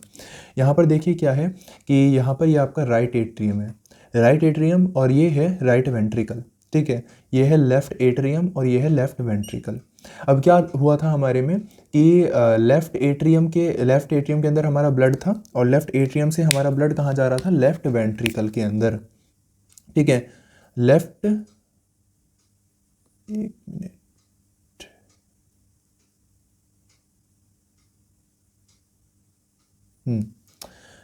यहाँ पर देखिए क्या है कि यहाँ पर ये आपका राइट एट्रियम है, राइट एट्रियम, और ये है राइट वेंट्रिकल। ठीक है, ये है लेफ्ट एट्रियम और ये है लेफ्ट वेंट्रिकल। अब क्या हुआ था हमारे में कि लेफ्ट एट्रियम के अंदर हमारा ब्लड था और लेफ्ट एट्रियम से हमारा ब्लड कहाँ जा रहा था, लेफ्ट वेंट्रिकल के अंदर। ठीक है, लेफ्ट, एक मिनट,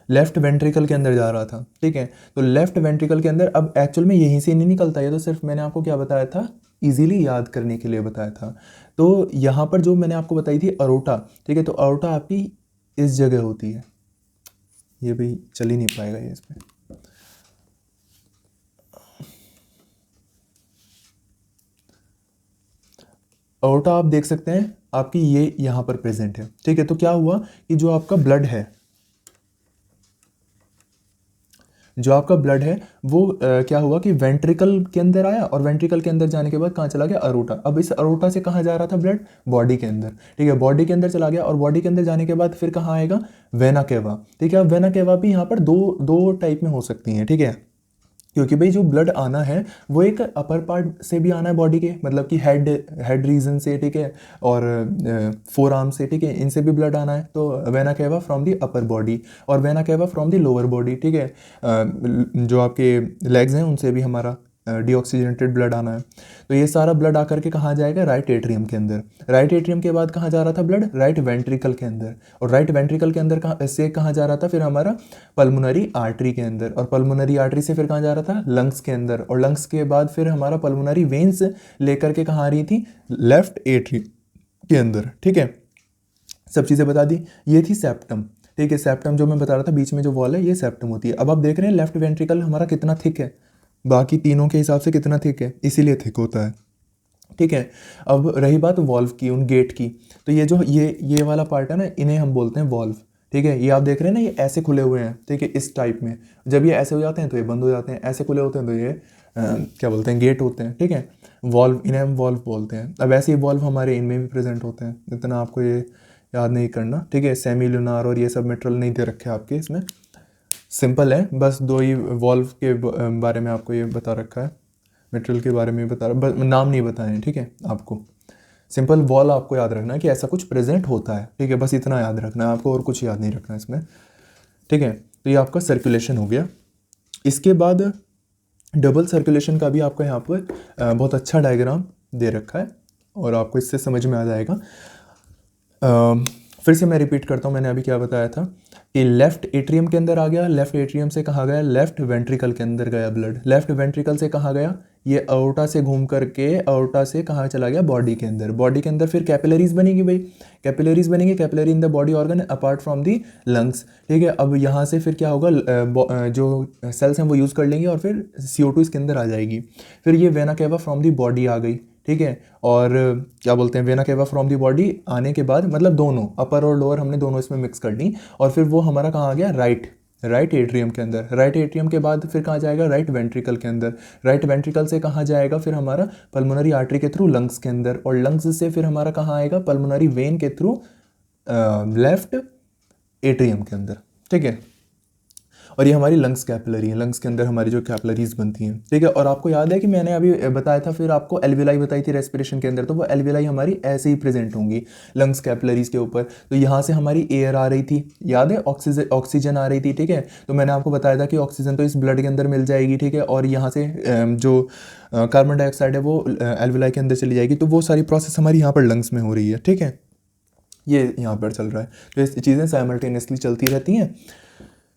लेफ्ट वेंट्रिकल के अंदर जा रहा था। ठीक है, तो लेफ्ट वेंट्रिकल के अंदर, अब एक्चुअल में यहीं से नहीं निकलता, ये तो सिर्फ मैंने आपको क्या बताया था, इजीली याद करने के लिए बताया था। तो यहाँ पर जो मैंने आपको बताई थी अरोटा, ठीक है, तो अरोटा आपकी इस जगह होती है, ये भी चल ही नहीं पाएगा ये इसमें। अओर्टा आप देख सकते हैं आपकी ये यहाँ पर प्रेजेंट है। ठीक है, तो क्या हुआ कि जो आपका ब्लड है वो क्या हुआ कि वेंट्रिकल के अंदर आया और वेंट्रिकल के अंदर जाने के बाद कहाँ चला गया, अरोटा। अब इस अरोटा से कहाँ जा रहा था ब्लड, बॉडी के अंदर। ठीक है, बॉडी के अंदर चला गया और बॉडी के अंदर जाने के बाद फिर कहाँ आएगा, वेना केवा। ठीक है, अब वेना केवा भी यहाँ पर दो टाइप में हो सकती हैं। ठीक है, क्योंकि भाई जो ब्लड आना है वो एक अपर पार्ट से भी आना है बॉडी के, मतलब कि हेड रीजन से। ठीक है, और फोर आर्म से। ठीक है, इनसे भी ब्लड आना है, तो vena cava from the upper body और vena cava from the lower body. ठीक है, जो आपके लेग्स हैं उनसे भी हमारा डीऑक्सीजनेटेड ब्लड आना है। तो ये सारा ब्लड आकर के कहाँ जाएगा, राइट एट्रियम के अंदर। राइट एट्रियम के बाद कहाँ जा रहा था ब्लड, राइट वेंट्रिकल के अंदर, और राइट वेंट्रिकल के अंदर कहाँ जा रहा था फिर हमारा, पल्मोनरी आर्टरी के अंदर, और पल्मोनरी आर्टरी से फिर कहाँ जा रहा था, लंग्स के अंदर, और लंग्स के बाद फिर हमारा पल्मोनरी वेन्स लेकर के कहाँ आ रही थी, लेफ्ट एट्री के अंदर। ठीक है, सब चीज़ें बता दी। ये थी सेप्टम। ठीक है, सेप्टम जो मैं बता रहा था बीच में जो वॉल है ये सेप्टम होती है। अब आप देख रहे हैं लेफ्ट वेंट्रिकल हमारा कितना थिक है, बाकी तीनों के हिसाब से कितना थिक है, इसीलिए थिक होता है। ठीक है, अब रही बात वॉल्व की, उन गेट की, तो ये जो ये वाला पार्ट है ना, इन्हें हम बोलते हैं वॉल्व। ठीक है, ये आप देख रहे हैं ना, ये ऐसे खुले हुए हैं। ठीक है, इस टाइप में जब ये ऐसे हो जाते हैं तो ये बंद हो जाते हैं, ऐसे खुले होते हैं तो ये क्या बोलते हैं, गेट होते हैं। ठीक है, वॉल्व, इन्हें हम वॉल्व बोलते हैं। अब ऐसे ही वॉल्व हमारे इनमें भी प्रेजेंट होते हैं, इतना आपको ये याद नहीं करना। ठीक है, सेमी लूनार और ये सब मेटेरियल नहीं दे रखे आपके इसमें, सिंपल है, बस दो ही वॉल्व के बारे में आपको ये बता रखा है, मेटेरियल के बारे में बता रहा, नाम नहीं बताए हैं। ठीक है, आपको सिंपल वॉल आपको याद रखना है कि ऐसा कुछ प्रेजेंट होता है। ठीक है, बस इतना याद रखना है आपको, और कुछ याद नहीं रखना है इसमें। ठीक है, तो ये आपका सर्कुलेशन हो गया। इसके बाद डबल सर्कुलेशन का भी आपको यहाँ पर बहुत अच्छा डायग्राम दे रखा है और आपको इससे समझ में आ जाएगा। फिर से मैं रिपीट करता हूँ, मैंने अभी क्या बताया था कि लेफ्ट एट्रियम के अंदर आ गया, लेफ्ट एट्रियम से कहाँ गया, लेफ्ट वेंट्रिकल के अंदर गया ब्लड, लेफ्ट वेंट्रिकल से कहाँ गया, ये अओर्टा से घूम करके अओर्टा से कहाँ चला गया, बॉडी के अंदर। बॉडी के अंदर फिर कैपिलरीज बनेगी भाई, कैपिलरीज बनेंगे, capillary in the body organ apart from the lungs. ठीक है, अब यहाँ से फिर क्या होगा, जो सेल्स हैं वो यूज़ कर लेंगे और फिर CO2 इसके अंदर आ जाएगी। फिर ये vena cava from the body आ गई। ठीक है, और क्या बोलते हैं, vena cava from the body आने के बाद, मतलब दोनों अपर और लोअर हमने दोनों इसमें मिक्स कर ली, और फिर वो हमारा कहाँ आ गया, राइट एट्रियम के अंदर। राइट एट्रियम के बाद फिर कहाँ जाएगा, राइट वेंट्रिकल के अंदर। राइट वेंट्रिकल से कहाँ जाएगा फिर हमारा, पल्मोनरी आर्टरी के थ्रू लंग्स के अंदर, और लंग्स से फिर हमारा कहाँ आएगा, पल्मोनरी वेन के थ्रू लेफ्ट एट्रियम के अंदर। ठीक है, और ये हमारी लंग्स कैपिलरी है, लंग्स के अंदर हमारी जो कैपिलरीज बनती हैं, ठीक है। और आपको याद है कि मैंने अभी बताया था, फिर आपको एल्विलाई बताई थी रेस्पिरेशन के अंदर, तो वो एल्विलाई हमारी ऐसे ही प्रेजेंट होंगी लंग्स कैपिलरीज के ऊपर। तो यहाँ से हमारी एयर आ रही थी, याद है, ऑक्सीजन आ रही थी, ठीक है। तो मैंने आपको बताया था कि ऑक्सीजन तो इस ब्लड के अंदर मिल जाएगी, ठीक है, और यहाँ से जो कार्बन डाइऑक्साइड है वो एल्विलाई के अंदर चली जाएगी। तो वो सारी प्रोसेस हमारी यहाँ पर लंग्स में हो रही है, ठीक है, ये यहाँ पर चल रहा है। तो ये चीज़ें साइमल्टेनियसली चलती रहती हैं।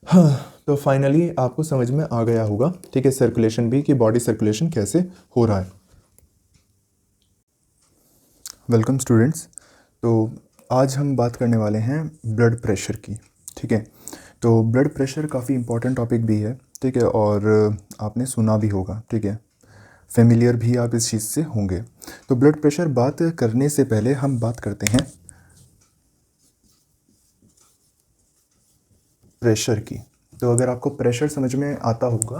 हाँ, तो फाइनली आपको समझ में आ गया होगा, ठीक है, सर्कुलेशन भी, कि बॉडी सर्कुलेशन कैसे हो रहा है। Welcome students. तो आज हम बात करने वाले हैं ब्लड प्रेशर की, ठीक है। तो ब्लड प्रेशर काफ़ी इंपॉर्टेंट टॉपिक भी है, ठीक है, और आपने सुना भी होगा, ठीक है, फेमिलियर भी आप इस चीज़ से होंगे। तो ब्लड प्रेशर बात करने से पहले हम बात करते हैं प्रेशर की। तो अगर आपको प्रेशर समझ में आता होगा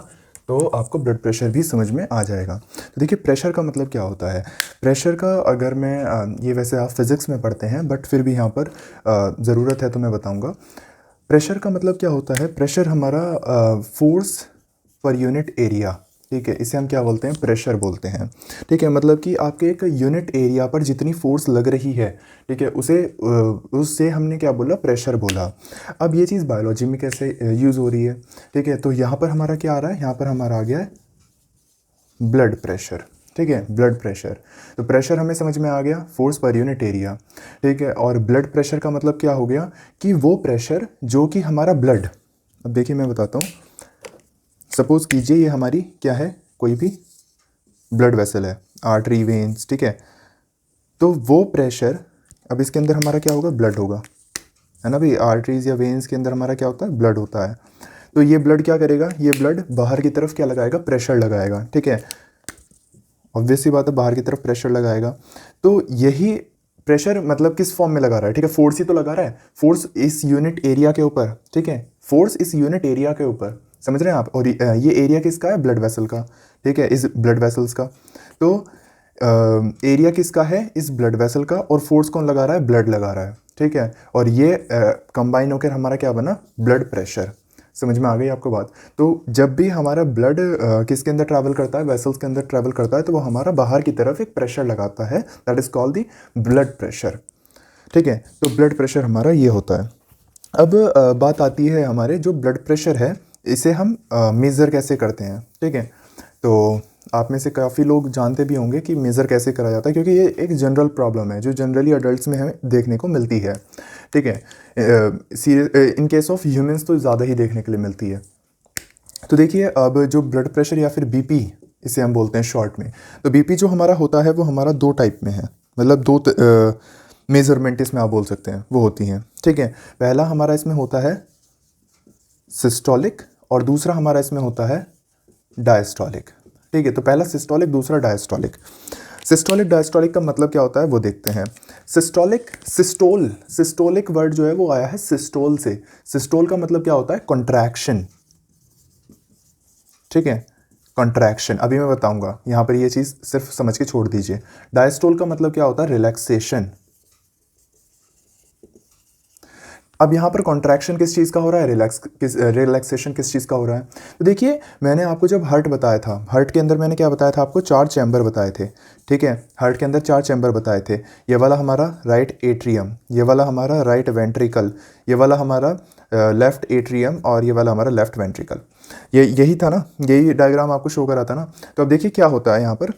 तो आपको ब्लड प्रेशर भी समझ में आ जाएगा। तो देखिए, प्रेशर का मतलब क्या होता है। प्रेशर का अगर मैं ये वैसे आप फिज़िक्स में पढ़ते हैं, बट फिर भी यहाँ पर ज़रूरत है तो मैं बताऊँगा। प्रेशर का मतलब क्या होता है। प्रेशर हमारा फोर्स पर यूनिट एरिया, ठीक है, इसे हम क्या बोलते हैं, प्रेशर बोलते हैं, ठीक है। मतलब कि आपके एक यूनिट एरिया पर जितनी फोर्स लग रही है, ठीक है, उससे हमने क्या बोला, प्रेशर बोला। अब ये चीज़ बायोलॉजी में कैसे यूज़ हो रही है, ठीक है। तो यहाँ पर हमारा क्या आ रहा है, यहाँ पर हमारा आ गया है ब्लड प्रेशर, ठीक है, ब्लड प्रेशर। तो प्रेशर हमें समझ में आ गया, फोर्स पर यूनिट एरिया, ठीक है। और ब्लड प्रेशर का मतलब क्या हो गया कि वो प्रेशर जो कि हमारा ब्लड, अब देखिए मैं बताता हूँ। सपोज़ कीजिए ये हमारी क्या है, कोई भी ब्लड वेसल है, आर्टरी, वेन्स, ठीक है। तो वो प्रेशर, अब इसके अंदर हमारा क्या होगा, ब्लड होगा, है ना भाई। आर्टरीज या वेन्स के अंदर हमारा क्या होता है, ब्लड होता है। तो ये ब्लड क्या करेगा, ये ब्लड बाहर की तरफ क्या लगाएगा, प्रेशर लगाएगा, ठीक है। ऑब्वियस सी बात है, बाहर की तरफ प्रेशर लगाएगा। तो यही प्रेशर मतलब किस फॉर्म में लगा रहा है, ठीक है, फोर्स ही तो लगा रहा है, फोर्स इस यूनिट एरिया के ऊपर, ठीक है, फोर्स इस यूनिट एरिया के ऊपर, समझ रहे हैं आप। और ये एरिया किसका है, ब्लड वेसल का, ठीक है, इस ब्लड वेसल्स का। तो एरिया किसका है, इस ब्लड वेसल का, और फोर्स कौन लगा रहा है, ब्लड लगा रहा है, ठीक है। और ये कंबाइन होकर हमारा क्या बना, ब्लड प्रेशर। समझ में आ गई आपको बात। तो जब भी हमारा ब्लड किसके अंदर ट्रैवल करता है, वेसल्स के अंदर ट्रैवल करता है, तो वो हमारा बाहर की तरफ एक प्रेशर लगाता है, that is called the blood pressure, ठीक है। तो ब्लड प्रेशर हमारा ये होता है। अब बात आती है हमारे जो ब्लड प्रेशर है, इसे हम मेज़र कैसे करते हैं, ठीक है। तो आप में से काफ़ी लोग जानते भी होंगे कि मेज़र कैसे करा जाता है, क्योंकि ये एक जनरल प्रॉब्लम है जो जनरली अडल्ट्स में हमें देखने को मिलती है, ठीक है। इन केस ऑफ ह्यूमंस तो ज़्यादा ही देखने के लिए मिलती है। तो देखिए, अब जो ब्लड प्रेशर या फिर बीपी इसे हम बोलते हैं शॉर्ट में, तो बीपी जो हमारा होता है वो हमारा दो टाइप में है, मतलब दो मेज़रमेंट इसमें आप बोल सकते हैं वो होती हैं, ठीक है। पहला हमारा इसमें होता है सिस्टोलिक और दूसरा हमारा इसमें होता है डायस्टोलिक, ठीक है। तो पहला सिस्टोलिक, दूसरा डायस्टोलिक। सिस्टोलिक डायस्टोलिक का मतलब क्या होता है वो देखते हैं। सिस्टोलिक, सिस्टोलिक वर्ड जो है वो आया है सिस्टोल से। सिस्टोल का मतलब क्या होता है, कॉन्ट्रैक्शन, ठीक है, कॉन्ट्रैक्शन। अभी मैं बताऊंगा, यहाँ पर ये चीज़ सिर्फ समझ के छोड़ दीजिए। डायस्टोल का मतलब क्या होता है, रिलैक्सेशन। अब यहाँ पर कॉन्ट्रैक्शन किस चीज़ का हो रहा है, रिलैक्सेशन किस चीज़ का हो रहा है। तो देखिए, मैंने आपको जब हार्ट बताया था, हार्ट के अंदर मैंने क्या बताया था आपको, 4 चैम्बर बताए थे, ठीक है। हार्ट के अंदर 4 चैम्बर बताए थे। ये वाला हमारा राइट एट्रियम, ये वाला हमारा राइट वेंट्रिकल, ये वाला हमारा लेफ्ट एट्रियम, और ये वाला हमारा लेफ्ट वेंट्रिकल। यही था ना, यही डायग्राम आपको शो करा था ना। तो अब देखिए क्या होता है यहाँ पर,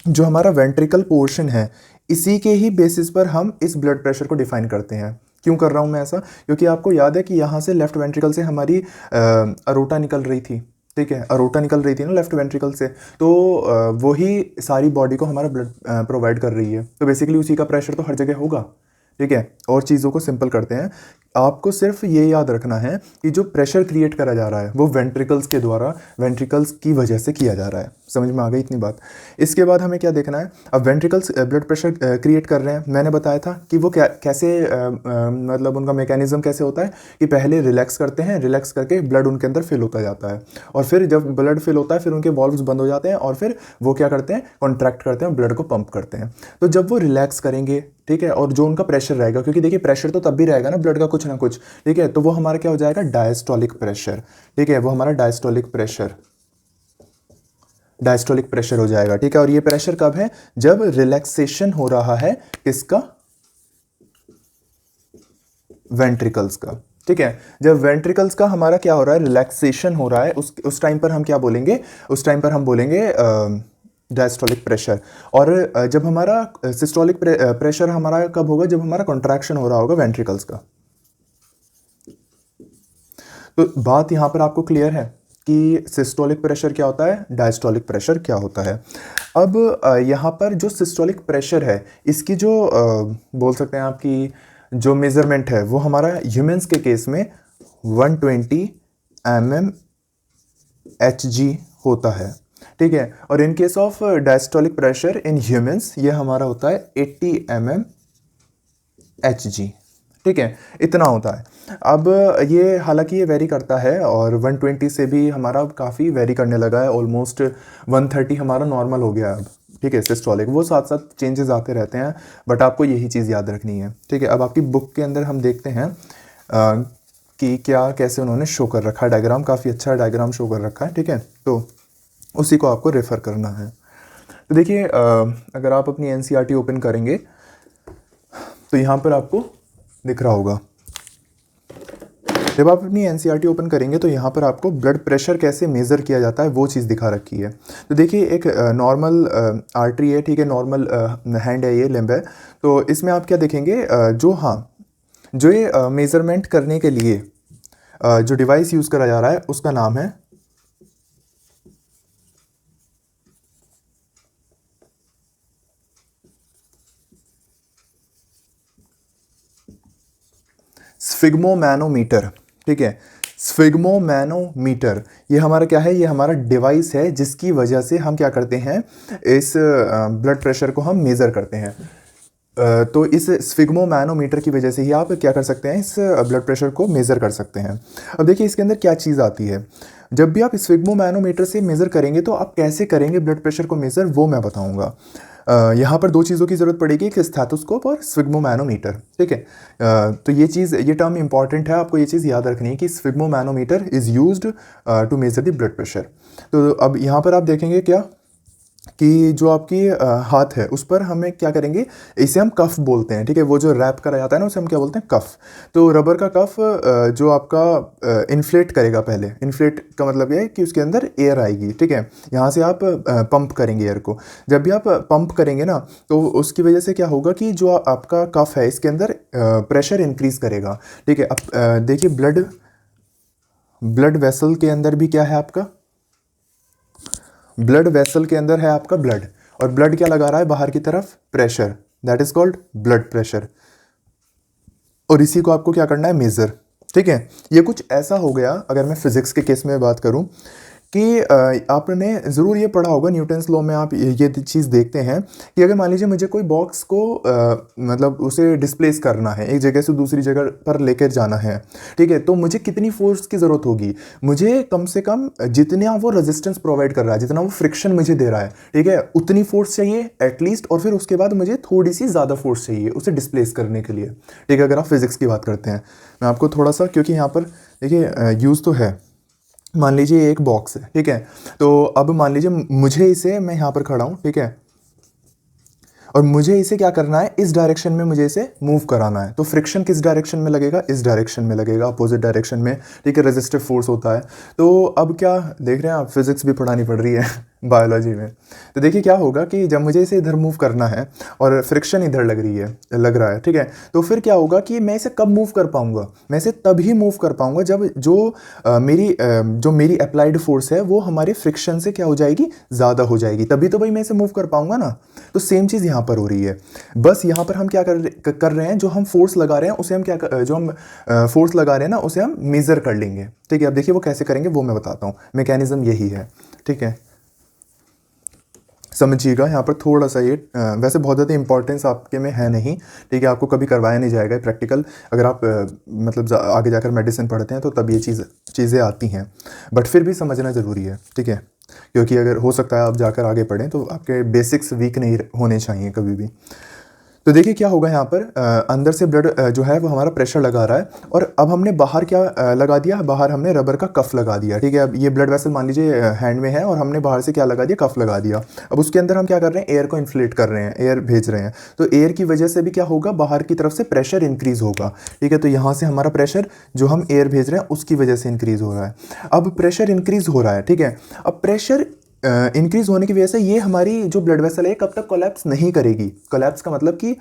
जो हमारा वेंट्रिकल पोर्शन है, इसी के ही बेसिस पर हम इस ब्लड प्रेशर को डिफाइन करते हैं। क्यों कर रहा हूँ मैं ऐसा, क्योंकि आपको याद है कि यहाँ से लेफ्ट वेंट्रिकल से हमारी अरोटा निकल रही थी, ठीक है, अरोटा निकल रही थी ना लेफ्ट वेंट्रिकल से। तो वही सारी बॉडी को हमारा ब्लड प्रोवाइड कर रही है। तो बेसिकली उसी का प्रेशर तो हर जगह होगा, ठीक है। और चीज़ों को सिंपल करते हैं, आपको सिर्फ ये याद रखना है कि जो प्रेशर क्रिएट करा जा रहा है वो वेंट्रिकल्स के द्वारा, वेंट्रिकल्स की वजह से किया जा रहा है। समझ में आ गई इतनी बात। इसके बाद हमें क्या देखना है, अब वेंट्रिकल्स ब्लड प्रेशर क्रिएट कर रहे हैं। मैंने बताया था कि वो कैसे मतलब उनका मैकेनिज्म कैसे होता है कि पहले रिलैक्स करते हैं, रिलैक्स करके ब्लड उनके अंदर फिल होता जाता है, और फिर जब ब्लड फिल होता है फिर उनके वॉल्व्स बंद हो जाते हैं, और फिर वो क्या करते हैं, कॉन्ट्रैक्ट करते हैं, ब्लड को पंप करते हैं। तो जब वो रिलैक्स करेंगे, ठीक है, और जो उनका प्रेशर रहेगा, क्योंकि देखिए प्रेशर तो तब भी रहेगा ना ब्लड का कुछ ना कुछ, ठीक है, तो वो हमारा क्या हो जाएगा, डायस्टोलिक प्रेशर, ठीक है, वो हमारा डायस्टोलिक प्रेशर हो जाएगा, ठीक है। और ये प्रेशर कब है, जब रिलैक्सेशन हो रहा है किसका, वेंट्रिकल्स का, ठीक है। जब वेंट्रिकल्स का हमारा क्या हो रहा है, रिलैक्सेशन हो रहा है, उस टाइम पर हम क्या बोलेंगे, उस टाइम पर हम बोलेंगे डायस्टोलिक प्रेशर। और जब हमारा सिस्टोलिक प्रेशर हमारा कब होगा, जब हमारा कॉन्ट्रैक्शन हो रहा होगा वेंट्रिकल्स का। तो बात यहाँ पर आपको क्लियर है कि सिस्टोलिक प्रेशर क्या होता है, डायस्टोलिक प्रेशर क्या होता है। अब यहाँ पर जो सिस्टोलिक प्रेशर है, इसकी जो बोल सकते हैं आपकी जो मेज़रमेंट है, वो हमारा ह्यूमंस के केस में 120 mmHg होता है, ठीक है। और in case of diastolic pressure in humans ये हमारा होता है 80 mmHg, ठीक है, इतना होता है। अब ये हालांकि ये वेरी करता है, और 120 से भी हमारा काफ़ी वेरी करने लगा है, ऑलमोस्ट 130 हमारा नॉर्मल हो गया है अब, ठीक है, सिस्टोलिक। वो साथ साथ चेंजेस आते रहते हैं, बट आपको यही चीज़ याद रखनी है, ठीक है। अब आपकी बुक के अंदर हम देखते हैं कि क्या कैसे उन्होंने शो कर रखा है, डायग्राम काफ़ी अच्छा डायग्राम शो कर रखा है, ठीक है, तो उसी को आपको रेफ़र करना है। तो देखिए अगर आप अपनी NCERT ओपन करेंगे तो यहाँ पर आपको दिख रहा होगा, जब आप अपनी NCERT ओपन करेंगे तो यहाँ पर आपको ब्लड प्रेशर कैसे मेज़र किया जाता है वो चीज़ दिखा रखी है। तो देखिए एक नॉर्मल आर्टरी है, ठीक है, नॉर्मल हैंड है, ये लिम्ब है। तो इसमें आप क्या देखेंगे, जो ये मेज़रमेंट करने के लिए जो डिवाइस यूज़ करा जा रहा है उसका नाम है स्फिग्मोमैनोमीटर, ठीक है, स्फिग्मोमैनोमीटर। ये हमारा क्या है, ये हमारा डिवाइस है जिसकी वजह से हम क्या करते हैं, इस ब्लड प्रेशर को हम मेज़र करते हैं। तो इस स्फिग्मोमैनोमीटर की वजह से ही आप क्या कर सकते हैं, इस ब्लड प्रेशर को मेज़र कर सकते हैं। अब देखिए इसके अंदर क्या चीज़ आती है, जब भी आप स्फिग्मोमैनोमीटर से मेज़र करेंगे तो आप कैसे करेंगे ब्लड प्रेशर को मेज़र, वो मैं बताऊंगा। यहाँ पर दो चीज़ों की ज़रूरत पड़ेगी, एक स्टेथोस्कोप और स्फिग्मोमैनोमीटर, ठीक है। तो ये टर्म इंपॉर्टेंट है, आपको ये चीज़ याद रखनी है कि sphygmomanometer is used to measure the blood pressure. तो अब यहाँ पर आप देखेंगे क्या कि जो आपकी हाथ है उस पर हमें क्या करेंगे, इसे हम कफ बोलते हैं, ठीक है, वो जो रैप करा जाता है ना उसे हम क्या बोलते हैं, कफ। तो रबर का कफ जो आपका इन्फ्लेट करेगा, पहले इन्फ्लेट का मतलब ये है कि उसके अंदर एयर आएगी, ठीक है, यहाँ से आप पंप करेंगे एयर को। जब भी आप पंप करेंगे ना तो उसकी वजह से क्या होगा कि जो आपका कफ है इसके अंदर प्रेशर इंक्रीज करेगा, ठीक है। अब देखिए ब्लड वेसल के अंदर भी क्या है आपका, ब्लड वेसल के अंदर है आपका ब्लड, और ब्लड क्या लगा रहा है बाहर की तरफ, pressure, that is called blood pressure. और इसी को आपको क्या करना है, मेजर, ठीक है। ये कुछ ऐसा हो गया, अगर मैं फिजिक्स के केस में बात करूं, कि आपने ज़रूर ये पढ़ा होगा, न्यूटन्स लॉ में आप ये चीज़ देखते हैं कि अगर मान लीजिए मुझे कोई बॉक्स को मतलब उसे डिस्प्लेस करना है, एक जगह से दूसरी जगह पर लेकर जाना है, ठीक है, तो मुझे कितनी फोर्स की ज़रूरत होगी, मुझे कम से कम जितना वो रेजिस्टेंस प्रोवाइड कर रहा है, जितना वो फ्रिक्शन मुझे दे रहा है, ठीक है, उतनी फोर्स चाहिए एटलीस्ट, और फिर उसके बाद मुझे थोड़ी सी ज़्यादा फोर्स चाहिए उसे डिस्प्लेस करने के लिए, ठीक है, अगर आप फिजिक्स की बात करते हैं। मैं आपको थोड़ा सा, क्योंकि यहाँ पर देखिए यूज़ तो है, मान लीजिए एक बॉक्स है, ठीक है, तो अब मान लीजिए मुझे इसे, मैं यहाँ पर खड़ा हूँ, ठीक है, और मुझे इसे क्या करना है, इस डायरेक्शन में मुझे इसे मूव कराना है, तो फ्रिक्शन किस डायरेक्शन में लगेगा, इस डायरेक्शन में लगेगा, अपोजिट डायरेक्शन में, ठीक है, रेजिस्टिव फोर्स होता है। तो अब क्या देख रहे हैं आप, फिजिक्स भी पढ़ानी पड़ रही है बायोलॉजी में। तो देखिए क्या होगा कि जब मुझे इसे इधर मूव करना है और फ्रिक्शन इधर लग रहा है, ठीक है, तो फिर क्या होगा कि मैं इसे कब मूव कर पाऊंगा, मैं इसे तभी मूव कर पाऊंगा जब जो मेरी अप्लाइड फोर्स है वो हमारे फ्रिक्शन से क्या हो जाएगी, ज़्यादा हो जाएगी, तभी तो भाई मैं इसे मूव कर पाऊंगा ना। तो सेम चीज़ यहाँ पर हो रही है, बस यहाँ पर हम क्या कर रहे हैं, जो हम फोर्स लगा रहे हैं उसे हम जो हम फोर्स लगा रहे हैं ना उसे हम मेज़र कर लेंगे, ठीक है। अब देखिए वो कैसे करेंगे वो मैं बताता हूँ, मैकेनिज्म यही है, ठीक है, समझिएगा। यहाँ पर थोड़ा सा ये वैसे बहुत ज़्यादा इंपॉर्टेंस आपके में है नहीं, ठीक है, आपको कभी करवाया नहीं जाएगा प्रैक्टिकल, अगर आप मतलब आगे जाकर मेडिसिन पढ़ते हैं तो तब ये चीज़ें आती हैं, बट फिर भी समझना ज़रूरी है, ठीक है, क्योंकि अगर हो सकता है आप जाकर आगे पढ़ें तो आपके बेसिक्स वीक नहीं होने चाहिए कभी भी। तो देखिए क्या होगा यहाँ पर, अंदर से ब्लड जो है वो हमारा प्रेशर लगा रहा है, और अब हमने बाहर क्या लगा दिया, बाहर हमने रबर का कफ लगा दिया, ठीक है। अब ये ब्लड वेसल मान लीजिए हैंड में है, और हमने बाहर से क्या लगा दिया, कफ लगा दिया। अब उसके अंदर हम क्या कर रहे हैं, एयर को इन्फ्लेट कर रहे हैं, एयर भेज रहे हैं। तो एयर की वजह से भी क्या होगा, बाहर की तरफ से प्रेशर इंक्रीज होगा, ठीक है। तो यहाँ से हमारा प्रेशर जो हम एयर भेज रहे हैं उसकी वजह से इंक्रीज हो रहा है। अब प्रेशर इंक्रीज हो रहा है, ठीक है। अब प्रेशर इंक्रीज होने की वजह से ये हमारी जो ब्लड वेसल है कब तक कोलैप्स नहीं करेगी। कोलैप्स का मतलब कि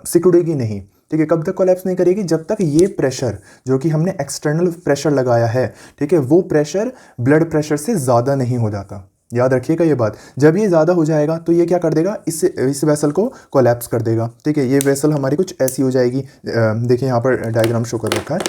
सिकुड़ेगी नहीं, ठीक है। कब तक कोलैप्स नहीं करेगी, जब तक ये प्रेशर जो कि हमने एक्सटर्नल प्रेशर लगाया है, ठीक है, वो प्रेशर ब्लड प्रेशर से ज़्यादा नहीं हो जाता। याद रखिएगा ये बात, जब ये ज़्यादा हो जाएगा तो ये क्या कर देगा, इस वेसल को कोलैप्स कर देगा, ठीक है। ये वेसल हमारी कुछ ऐसी हो जाएगी। देखिए यहाँ पर डायग्राम शो कर रखा है,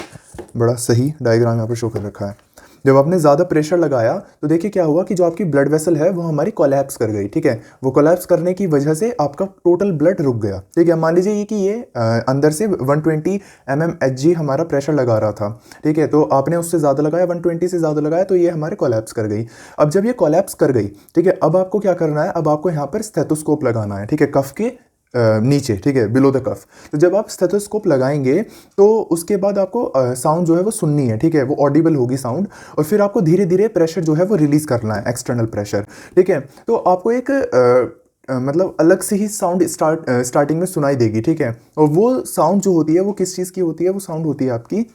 बड़ा सही डायग्राम यहाँ पर शो कर रखा है। जब आपने ज़्यादा प्रेशर लगाया तो देखिए क्या हुआ कि जो आपकी ब्लड वेसल है वो हमारी कोलैप्स कर गई, ठीक है। वो कोलैप्स करने की वजह से आपका टोटल ब्लड रुक गया, ठीक है। मान लीजिए कि ये अंदर से 120 mmHg हमारा प्रेशर लगा रहा था, ठीक है। तो आपने उससे ज़्यादा लगाया, 120 से ज़्यादा लगाया, तो ये हमारे कोलैप्स कर गई। अब जब ये कोलैप्स कर गई, ठीक है, अब आपको क्या करना है, अब आपको यहाँ पर स्टेथोस्कोप लगाना है, ठीक है, कफ के नीचे, ठीक है, बिलो द कफ। तो जब आप स्टेथोस्कोप लगाएंगे तो उसके बाद आपको साउंड जो है वो सुननी है, ठीक है, वो ऑडिबल होगी साउंड, और फिर आपको धीरे धीरे प्रेशर जो है वो रिलीज करना है, एक्सटर्नल प्रेशर, ठीक है। तो आपको एक मतलब अलग से ही साउंड स्टार्टिंग में सुनाई देगी, ठीक है। और वो साउंड जो होती है वो किस चीज़ की होती है, वो साउंड होती है आपकी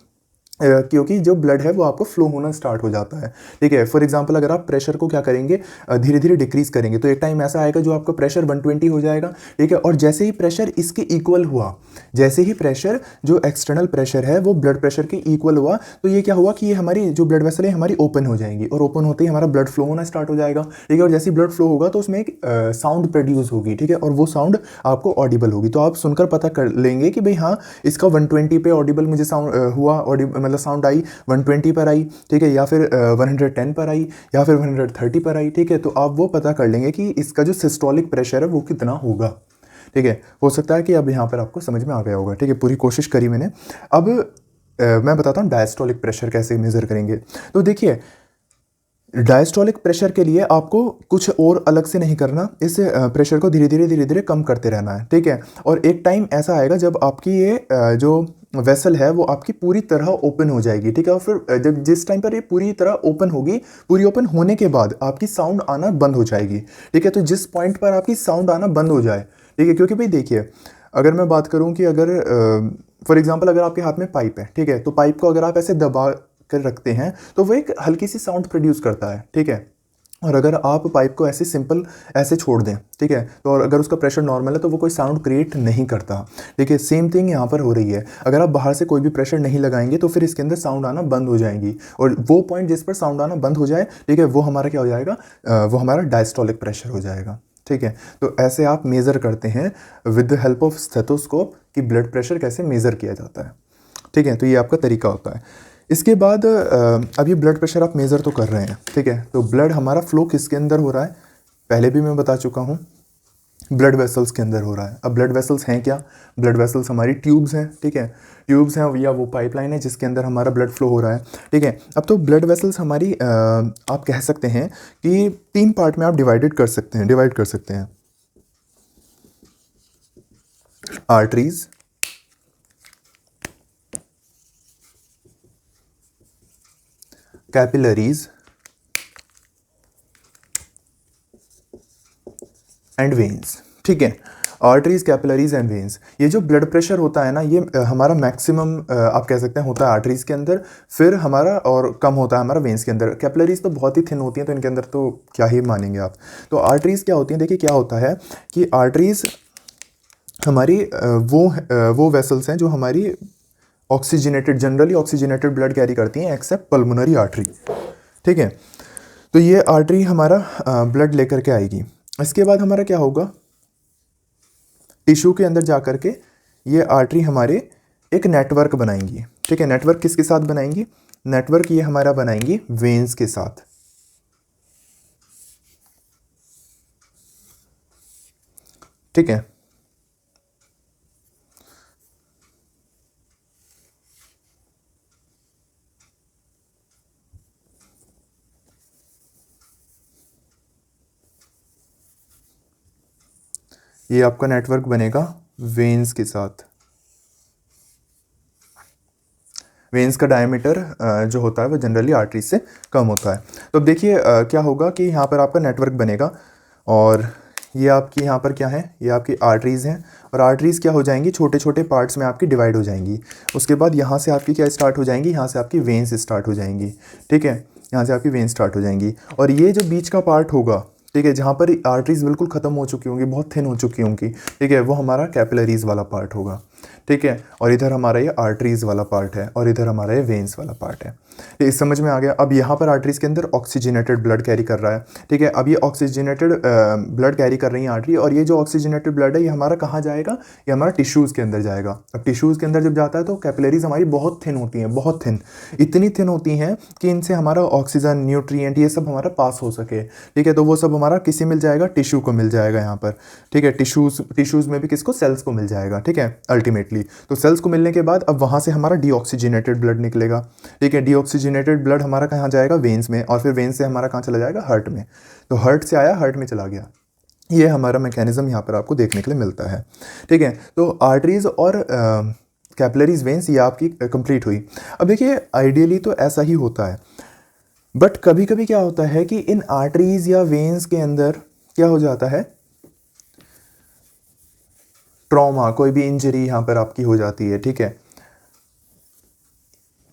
क्योंकि जो ब्लड है वो आपको फ्लो होना स्टार्ट हो जाता है, ठीक है। फॉर एग्जांपल अगर आप प्रेशर को क्या करेंगे, धीरे धीरे डिक्रीज करेंगे, तो एक टाइम ऐसा आएगा जो आपका प्रेशर 120 हो जाएगा, ठीक है। और जैसे ही प्रेशर इसके इक्वल हुआ, जैसे ही प्रेशर जो एक्सटर्नल प्रेशर है वो ब्लड प्रेशर के इक्वल हुआ, तो ये क्या हुआ कि ये हमारी जो ब्लड वेसल है हमारी ओपन हो जाएंगी, और ओपन होते ही हमारा ब्लड फ्लो होना स्टार्ट हो जाएगा, ठीक है। और जैसे ही ब्लड फ्लो होगा तो उसमें एक साउंड प्रोड्यूस होगी, ठीक है, और वो साउंड आपको ऑडिबल होगी। तो आप सुनकर पता कर लेंगे कि भाई हाँ, इसका 120 पे ऑडिबल मुझे साउंड हुआ, मतलब साउंड आई 120 पर आई, ठीक है, या फिर 110 पर आई, या फिर 130 पर आई, ठीक है। तो आप वो पता कर लेंगे कि इसका जो सिस्टोलिक प्रेशर है वो कितना होगा, ठीक है। हो सकता है कि अब यहाँ पर आपको समझ में आ गया होगा, ठीक है, पूरी कोशिश करी मैंने। अब मैं बताता हूँ डायस्टोलिक प्रेशर कैसे मेज़र करेंगे। तो देखिए डायस्टोलिक प्रेशर के लिए आपको कुछ और अलग से नहीं करना, इस प्रेशर को धीरे धीरे कम करते रहना है, ठीक है। और एक टाइम ऐसा आएगा जब आपकी ये जो वेसल है वो आपकी पूरी तरह ओपन हो जाएगी, ठीक है। और फिर जब जिस टाइम पर ये पूरी तरह ओपन होगी, पूरी ओपन होने के बाद आपकी साउंड आना बंद हो जाएगी, ठीक है। तो जिस पॉइंट पर आपकी साउंड आना बंद हो जाए, ठीक है, क्योंकि भाई देखिए अगर मैं बात करूं कि अगर फॉर एग्जांपल अगर आपके हाथ में पाइप है, ठीक है, तो पाइप को अगर आप ऐसे दबा कर रखते हैं तो वो एक हल्की सी साउंड प्रोड्यूस करता है, ठीक है। और अगर आप पाइप को ऐसे सिंपल ऐसे छोड़ दें, ठीक है, तो और अगर उसका प्रेशर नॉर्मल है तो वो कोई साउंड क्रिएट नहीं करता, ठीक है। सेम थिंग यहाँ पर हो रही है, अगर आप बाहर से कोई भी प्रेशर नहीं लगाएंगे तो फिर इसके अंदर साउंड आना बंद हो जाएंगी, और वो पॉइंट जिस पर साउंड आना बंद हो जाए, ठीक है, वो हमारा क्या हो जाएगा, वो हमारा डायस्टोलिक प्रेशर हो जाएगा, ठीक है। तो ऐसे आप मेज़र करते हैं with the help of stethoscope कि ब्लड प्रेशर कैसे मेज़र किया जाता है, ठीक है। तो ये आपका तरीका होता है। इसके बाद अब ये ब्लड प्रेशर आप मेज़र तो कर रहे हैं, ठीक है। तो ब्लड हमारा फ्लो किसके अंदर हो रहा है, पहले भी मैं बता चुका हूँ, ब्लड वेसल्स के अंदर हो रहा है। अब ब्लड वेसल्स हैं क्या, ब्लड वेसल्स हमारी ट्यूब्स हैं, ठीक है, ट्यूब्स हैं या वो पाइपलाइन है जिसके अंदर हमारा ब्लड फ्लो हो रहा है, ठीक है। अब तो ब्लड वेसल्स हमारी आप कह सकते हैं कि 3 पार्ट में आप डिवाइड कर सकते हैं। आर्टरीज, कैपिलरीज एंड वेन्स, ठीक है। आर्टरीज, कैपिलरीज एंड वेन्स, ये जो ब्लड प्रेशर होता है ना, ये हमारा मैक्सिमम आप कह सकते हैं होता है आर्टरीज के अंदर, फिर हमारा और कम होता है हमारा वेन्स के अंदर। कैपिलरीज तो बहुत ही थिन होती हैं तो इनके अंदर तो क्या ही मानेंगे आप। तो आर्टरीज क्या होती हैं, देखिए क्या होता है कि आर्टरीज हमारी वो वेसल्स हैं जो हमारी oxygenated, generally oxygenated blood carry करती हैं एक्सेप्ट पल्मोनरी आर्टरी, ठीक है। तो ये आर्टरी हमारा ब्लड लेकर के आएगी। इसके बाद हमारा क्या होगा, टिश्यू के अंदर जा कर के ये आर्टरी हमारे एक नेटवर्क बनाएंगी, ठीक है। नेटवर्क किसके साथ बनाएंगी, नेटवर्क ये हमारा बनाएंगी वेन्स के साथ, ठीक है। ये आपका नेटवर्क बनेगा वेन्स के साथ। वेन्स का डायमीटर जो होता है वो जनरली आर्टरीज से कम होता है। तो अब देखिए क्या होगा कि यहाँ पर आपका नेटवर्क बनेगा और ये आपकी यहाँ पर क्या है, ये आपकी आर्टरीज़ हैं और आर्टरीज़ क्या हो जाएंगी, छोटे छोटे पार्ट्स में आपकी डिवाइड हो जाएंगी। उसके बाद यहाँ से आपकी क्या स्टार्ट हो जाएंगी, यहाँ से आपकी वेन्स स्टार्ट हो जाएंगी। ठीक है, यहाँ से आपकी वेन्स स्टार्ट हो जाएंगी और ये जो बीच का पार्ट होगा, ठीक है, जहाँ पर आर्टरीज़ बिल्कुल ख़त्म हो चुकी होंगी, बहुत थिन हो चुकी होंगी, ठीक है, वो हमारा कैपिलरीज़ वाला पार्ट होगा। ठीक है, और इधर हमारा ये आर्टरीज़ वाला पार्ट है और इधर हमारा ये वेन्स वाला पार्ट है। ये इस समझ में आ गया। अब यहाँ पर आर्टरीज़ के अंदर ऑक्सीजनेटेड ब्लड कैरी कर रहा है। ठीक है, अब ये ऑक्सीजनेटेड ब्लड कैरी कर रही है आर्टरी और ये जो ऑक्सीजनेटेड ब्लड है ये हमारा कहाँ जाएगा, ये हमारा टिश्यूज़ के अंदर जाएगा। अब टिश्यूज़ के अंदर जब जाता है तो कैपिलरीज हमारी बहुत थिन होती हैं, बहुत थिन, इतनी थिन होती हैं कि इनसे हमारा ऑक्सीजन, न्यूट्रिएंट, ये सब हमारा पास हो सके। ठीक है, तो वो सब हमारा किसी मिल जाएगा, टिश्यू को मिल जाएगा यहाँ पर। ठीक है, टिश्यूज़ में भी किसको, सेल्स को मिल जाएगा। ठीक है, अल्टीमेटली तो सेल्स को मिलने के बाद अब वहाँ से हमारा डीऑक्सीजनेटेड ब्लड निकलेगा। ठीक है, डीऑक्सीजनेटेड ब्लड हमारा कहाँ जाएगा, वेन्स में, और फिर वेन्स से हमारा कहाँ चला जाएगा, हार्ट में। तो हार्ट से आया, हार्ट में चला गया। ये हमारा मैकेनिज्म यहाँ पर आपको देखने के लिए मिलता है। ठीक है, तो आर्टरीज और कैपिलरीज, वेन्स, ये आपकी कंप्लीट हुई। अब देखिए आइडियली तो ऐसा ही होता है, बट कभी कभी क्या होता है कि इन आर्टरीज या वेन्स के अंदर क्या हो जाता है, ट्रॉमा, कोई भी इंजरी यहाँ पर आपकी हो जाती है। ठीक है,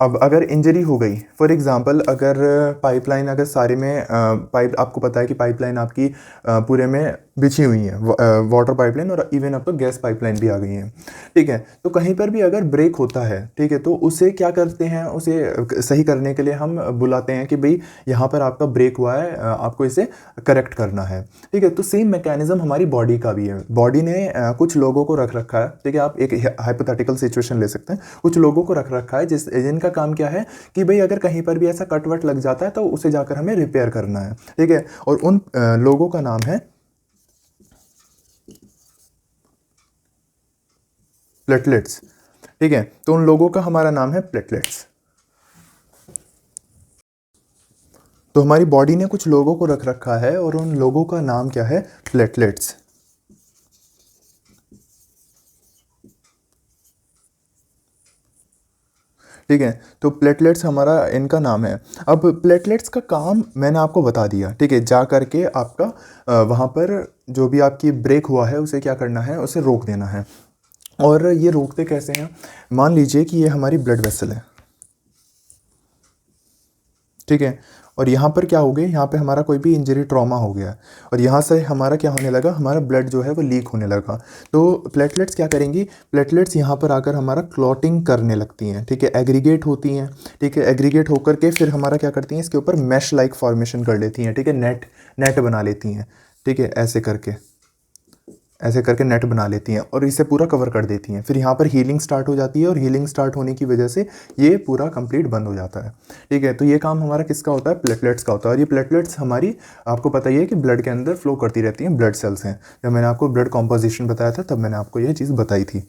अब अगर इंजरी हो गई, फॉर एग्जांपल अगर पाइपलाइन, अगर सारे में पाइप, आपको पता है कि पाइपलाइन आपकी पूरे में बिछी हुई है, वाटर पाइपलाइन और इवन अब तो गैस पाइपलाइन भी आ गई हैं। ठीक है, तो कहीं पर भी अगर ब्रेक होता है, ठीक है, तो उसे क्या करते हैं, उसे सही करने के लिए हम बुलाते हैं कि भाई यहाँ पर आपका ब्रेक हुआ है, आपको इसे करेक्ट करना है। ठीक है, तो सेम मैकेनिज्म हमारी बॉडी का भी है। बॉडी ने कुछ लोगों को रख रखा है। ठीक है, आप एक हाइपोथेटिकल सिचुएशन ले सकते हैं, कुछ लोगों को रख रखा है जिनका काम क्या है कि भाई अगर कहीं पर भी ऐसा कट वट लग जाता है तो उसे जाकर हमें रिपेयर करना है। ठीक है, और उन लोगों का नाम है प्लेटलेट्स। ठीक है, तो उन लोगों का हमारा नाम है प्लेटलेट्स। तो हमारी बॉडी ने कुछ लोगों को रख रखा है और उन लोगों का नाम क्या है, प्लेटलेट्स। ठीक है, तो प्लेटलेट्स हमारा इनका नाम है। अब प्लेटलेट्स का काम मैंने आपको बता दिया। ठीक है, जा करके आपका वहाँ पर जो भी आपकी ब्रेक हुआ है उसे क्या करना है, उसे रोक देना है। और ये रोकते कैसे हैं, मान लीजिए कि ये हमारी ब्लड वेसल है। ठीक है, और यहाँ पर क्या हो गया, यहाँ पे हमारा कोई भी इंजरी, ट्रॉमा हो गया और यहाँ से हमारा क्या होने लगा, हमारा ब्लड जो है वो लीक होने लगा। तो प्लेटलेट्स क्या करेंगी, प्लेटलेट्स यहाँ पर आकर हमारा क्लॉटिंग करने लगती हैं। ठीक है, एग्रीगेट होती हैं। ठीक है, एग्रीगेट होकर के फिर हमारा क्या करती हैं, इसके ऊपर मैश लाइक फॉर्मेशन कर लेती हैं। ठीक है, नेट बना लेती हैं। ठीक है, ऐसे करके नेट बना लेती हैं और इसे पूरा कवर कर देती हैं। फिर यहाँ पर हीलिंग स्टार्ट हो जाती है और हीलिंग स्टार्ट होने की वजह से ये पूरा कंप्लीट बंद हो जाता है। ठीक है, तो ये काम हमारा किसका होता है, प्लेटलेट्स का होता है। और ये प्लेटलेट्स हमारी, आपको पता ही है कि ब्लड के अंदर फ्लो करती रहती हैं, ब्लड सेल्स हैं। जब मैंने आपको ब्लड कॉम्पोजिशन बताया था तब मैंने आपको यह चीज़ बताई थी।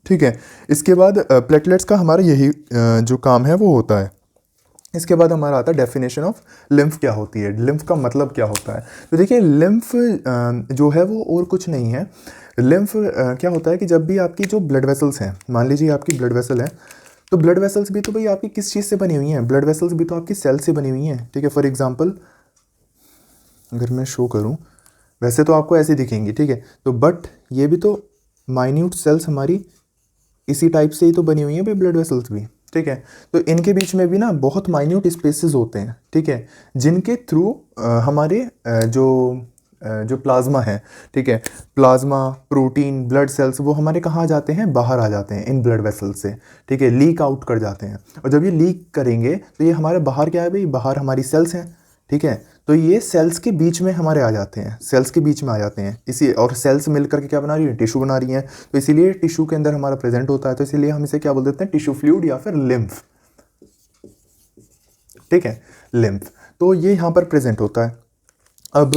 ठीक है, इसके बाद प्लेटलेट्स का हमारा यही जो काम है वो होता है। इसके बाद हमारा आता है डेफिनेशन ऑफ लिम्फ क्या होती है, लिम्फ का मतलब क्या होता है। तो देखिए लिम्फ जो है वो और कुछ नहीं है। लिम्फ क्या होता है कि जब भी आपकी जो ब्लड वेसल्स हैं, मान लीजिए आपकी ब्लड वेसल है, तो ब्लड वेसल्स भी तो भाई आपकी किस चीज़ से बनी हुई हैं, ब्लड वेसल्स भी तो आपकी सेल से बनी हुई हैं। ठीक है, फॉर एग्जांपल अगर मैं शो करूं, वैसे तो आपको ऐसे दिखेंगी। ठीक है, तो बट ये भी तो माइन्यूट सेल्स हमारी इसी टाइप से ही तो बनी हुई हैं भाई, ब्लड वेसल्स भी। ठीक है, तो इनके बीच में भी ना बहुत माइन्यूट स्पेसेस होते हैं। ठीक है, जिनके थ्रू हमारे जो प्लाज्मा है, ठीक है, प्लाज्मा, प्रोटीन, ब्लड सेल्स, वो हमारे कहाँ आ जाते हैं, बाहर आ जाते हैं इन ब्लड वेसल से। ठीक है, लीक आउट कर जाते हैं और जब ये लीक करेंगे तो ये हमारे बाहर क्या है भाई, बाहर हमारी सेल्स हैं। ठीक है, तो ये सेल्स के बीच में हमारे आ जाते हैं, सेल्स के बीच में आ जाते हैं इसी, और सेल्स मिलकर के क्या बना रही है, टिश्यू बना रही हैं। तो इसीलिए टिश्यू के अंदर हमारा प्रेजेंट होता है, तो इसीलिए हम इसे क्या बोल देते हैं, टिश्यू फ्लूइड या फिर लिम्फ। ठीक है, लिम्फ, तो ये यहाँ पर प्रेजेंट होता है। अब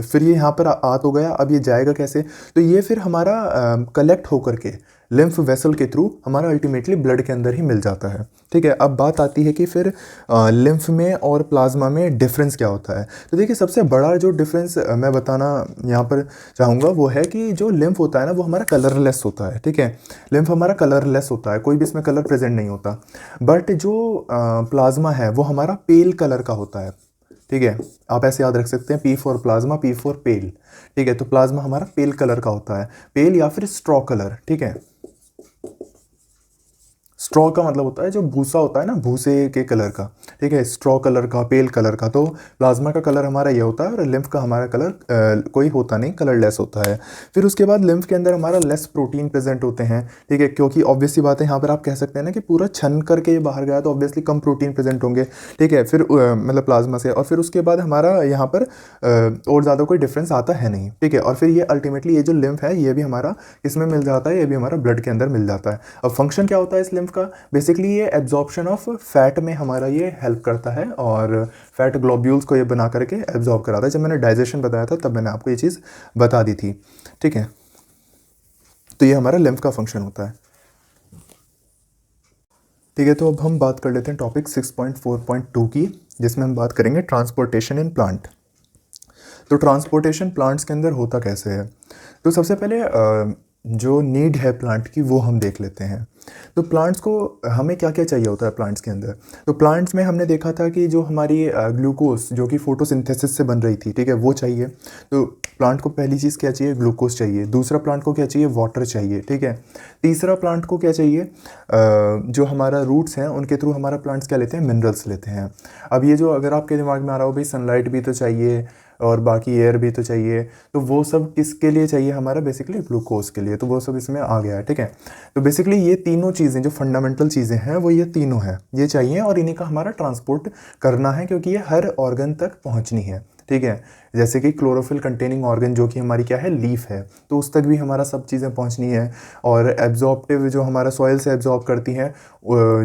फिर ये यहाँ पर आ तो गया, अब ये जाएगा कैसे, तो ये फिर हमारा कलेक्ट होकर के लिम्फ वेसल के थ्रू हमारा अल्टीमेटली ब्लड के अंदर ही मिल जाता है। ठीक है, अब बात आती है कि फिर लिम्फ में और प्लाज्मा में डिफरेंस क्या होता है। तो देखिए सबसे बड़ा जो डिफरेंस मैं बताना यहाँ पर चाहूँगा वो है कि जो लिम्फ होता है ना वो हमारा कलरलेस होता है। ठीक है, लिम्फ हमारा कलरलेस होता है, कोई भी इसमें कलर प्रेजेंट नहीं होता। बट जो प्लाज्मा है वो हमारा पेल कलर का होता है। ठीक है, आप ऐसे याद रख सकते हैं, P for plasma, P for pale. ठीक है, तो प्लाज्मा हमारा पेल कलर का होता है, पेल या फिर स्ट्रॉ कलर। ठीक है, स्ट्रॉ का मतलब होता है जो भूसा होता है ना, भूसे के कलर का। ठीक है, स्ट्रॉ कलर का, पेल कलर का। तो प्लाज्मा का कलर हमारा ये होता है और लिम्फ का हमारा कलर कोई होता नहीं, कलरलेस होता है। फिर उसके बाद लिम्फ के अंदर हमारा लेस प्रोटीन प्रेजेंट होते हैं। ठीक है, क्योंकि ऑब्वियसली बात है यहाँ पर आप कह सकते हैं ना कि पूरा छन करके ये बाहर गया तो ऑब्वियसली कम प्रोटीन प्रेजेंट होंगे। ठीक है, फिर मतलब प्लाज्मा से, और फिर उसके बाद हमारा यहाँ पर और ज़्यादा कोई डिफरेंस आता है नहीं। ठीक है, और फिर ये अल्टीमेटली ये जो लिम्फ है ये भी हमारा इसमें मिल जाता है, ये भी हमारा ब्लड के अंदर मिल जाता है। अब फंक्शन क्या होता है इस लिम्फ का, बेसिकली ये एब्जॉर्प्शन ऑफ फैट में हमारा ये हेल्प करता है और फैट ग्लोब्यूल्स को ये बना करके एब्जॉर्ब कराता है। जब मैंने डाइजेशन बताया था तब मैंने आपको ये चीज़ बता दी थी। ठीक है, तो ये हमारा लिम्फ का फंक्शन होता है। ठीक है, तो अब हम बात कर लेते हैं टॉपिक 6.4.2 की, जिसमें हम बात करेंगे ट्रांसपोर्टेशन इन प्लांट। तो ट्रांसपोर्टेशन प्लांट्स के अंदर होता कैसे है। तो सबसे पहले जो नीड है प्लांट की वो हम देख लेते हैं। तो प्लांट्स को हमें क्या क्या चाहिए होता है प्लांट्स के अंदर। तो प्लांट्स में हमने देखा था कि जो हमारी ग्लूकोज जो कि फोटोसिंथेसिस से बन रही थी, ठीक है, वो चाहिए। तो प्लांट को पहली चीज़ क्या चाहिए, ग्लूकोज चाहिए। दूसरा प्लांट को क्या चाहिए, वाटर चाहिए। ठीक है, तीसरा प्लांट को क्या चाहिए, जो हमारा रूट्स हैं उनके थ्रू हमारा प्लांट्स क्या लेते हैं, मिनरल्स लेते हैं। अब ये जो अगर आपके दिमाग में आ रहा हो भाई सनलाइट भी तो चाहिए और बाकी एयर भी तो चाहिए, तो वो सब किसके लिए चाहिए हमारा, बेसिकली ग्लूकोज के लिए। तो वो सब इसमें आ गया है। ठीक है, तो बेसिकली ये तीनों चीज़ें जो फंडामेंटल चीज़ें हैं वो ये तीनों हैं, ये चाहिए और इन्हीं का हमारा ट्रांसपोर्ट करना है क्योंकि ये हर ऑर्गन तक पहुंचनी है। ठीक है, जैसे कि क्लोरोफिल कंटेनिंग ऑर्गन जो कि हमारी क्या है, लीफ है, तो उस तक भी हमारा सब चीज़ें पहुंचनी है। और एब्जॉर्प्टिव जो हमारा सॉइल से एब्जॉर्ब करती हैं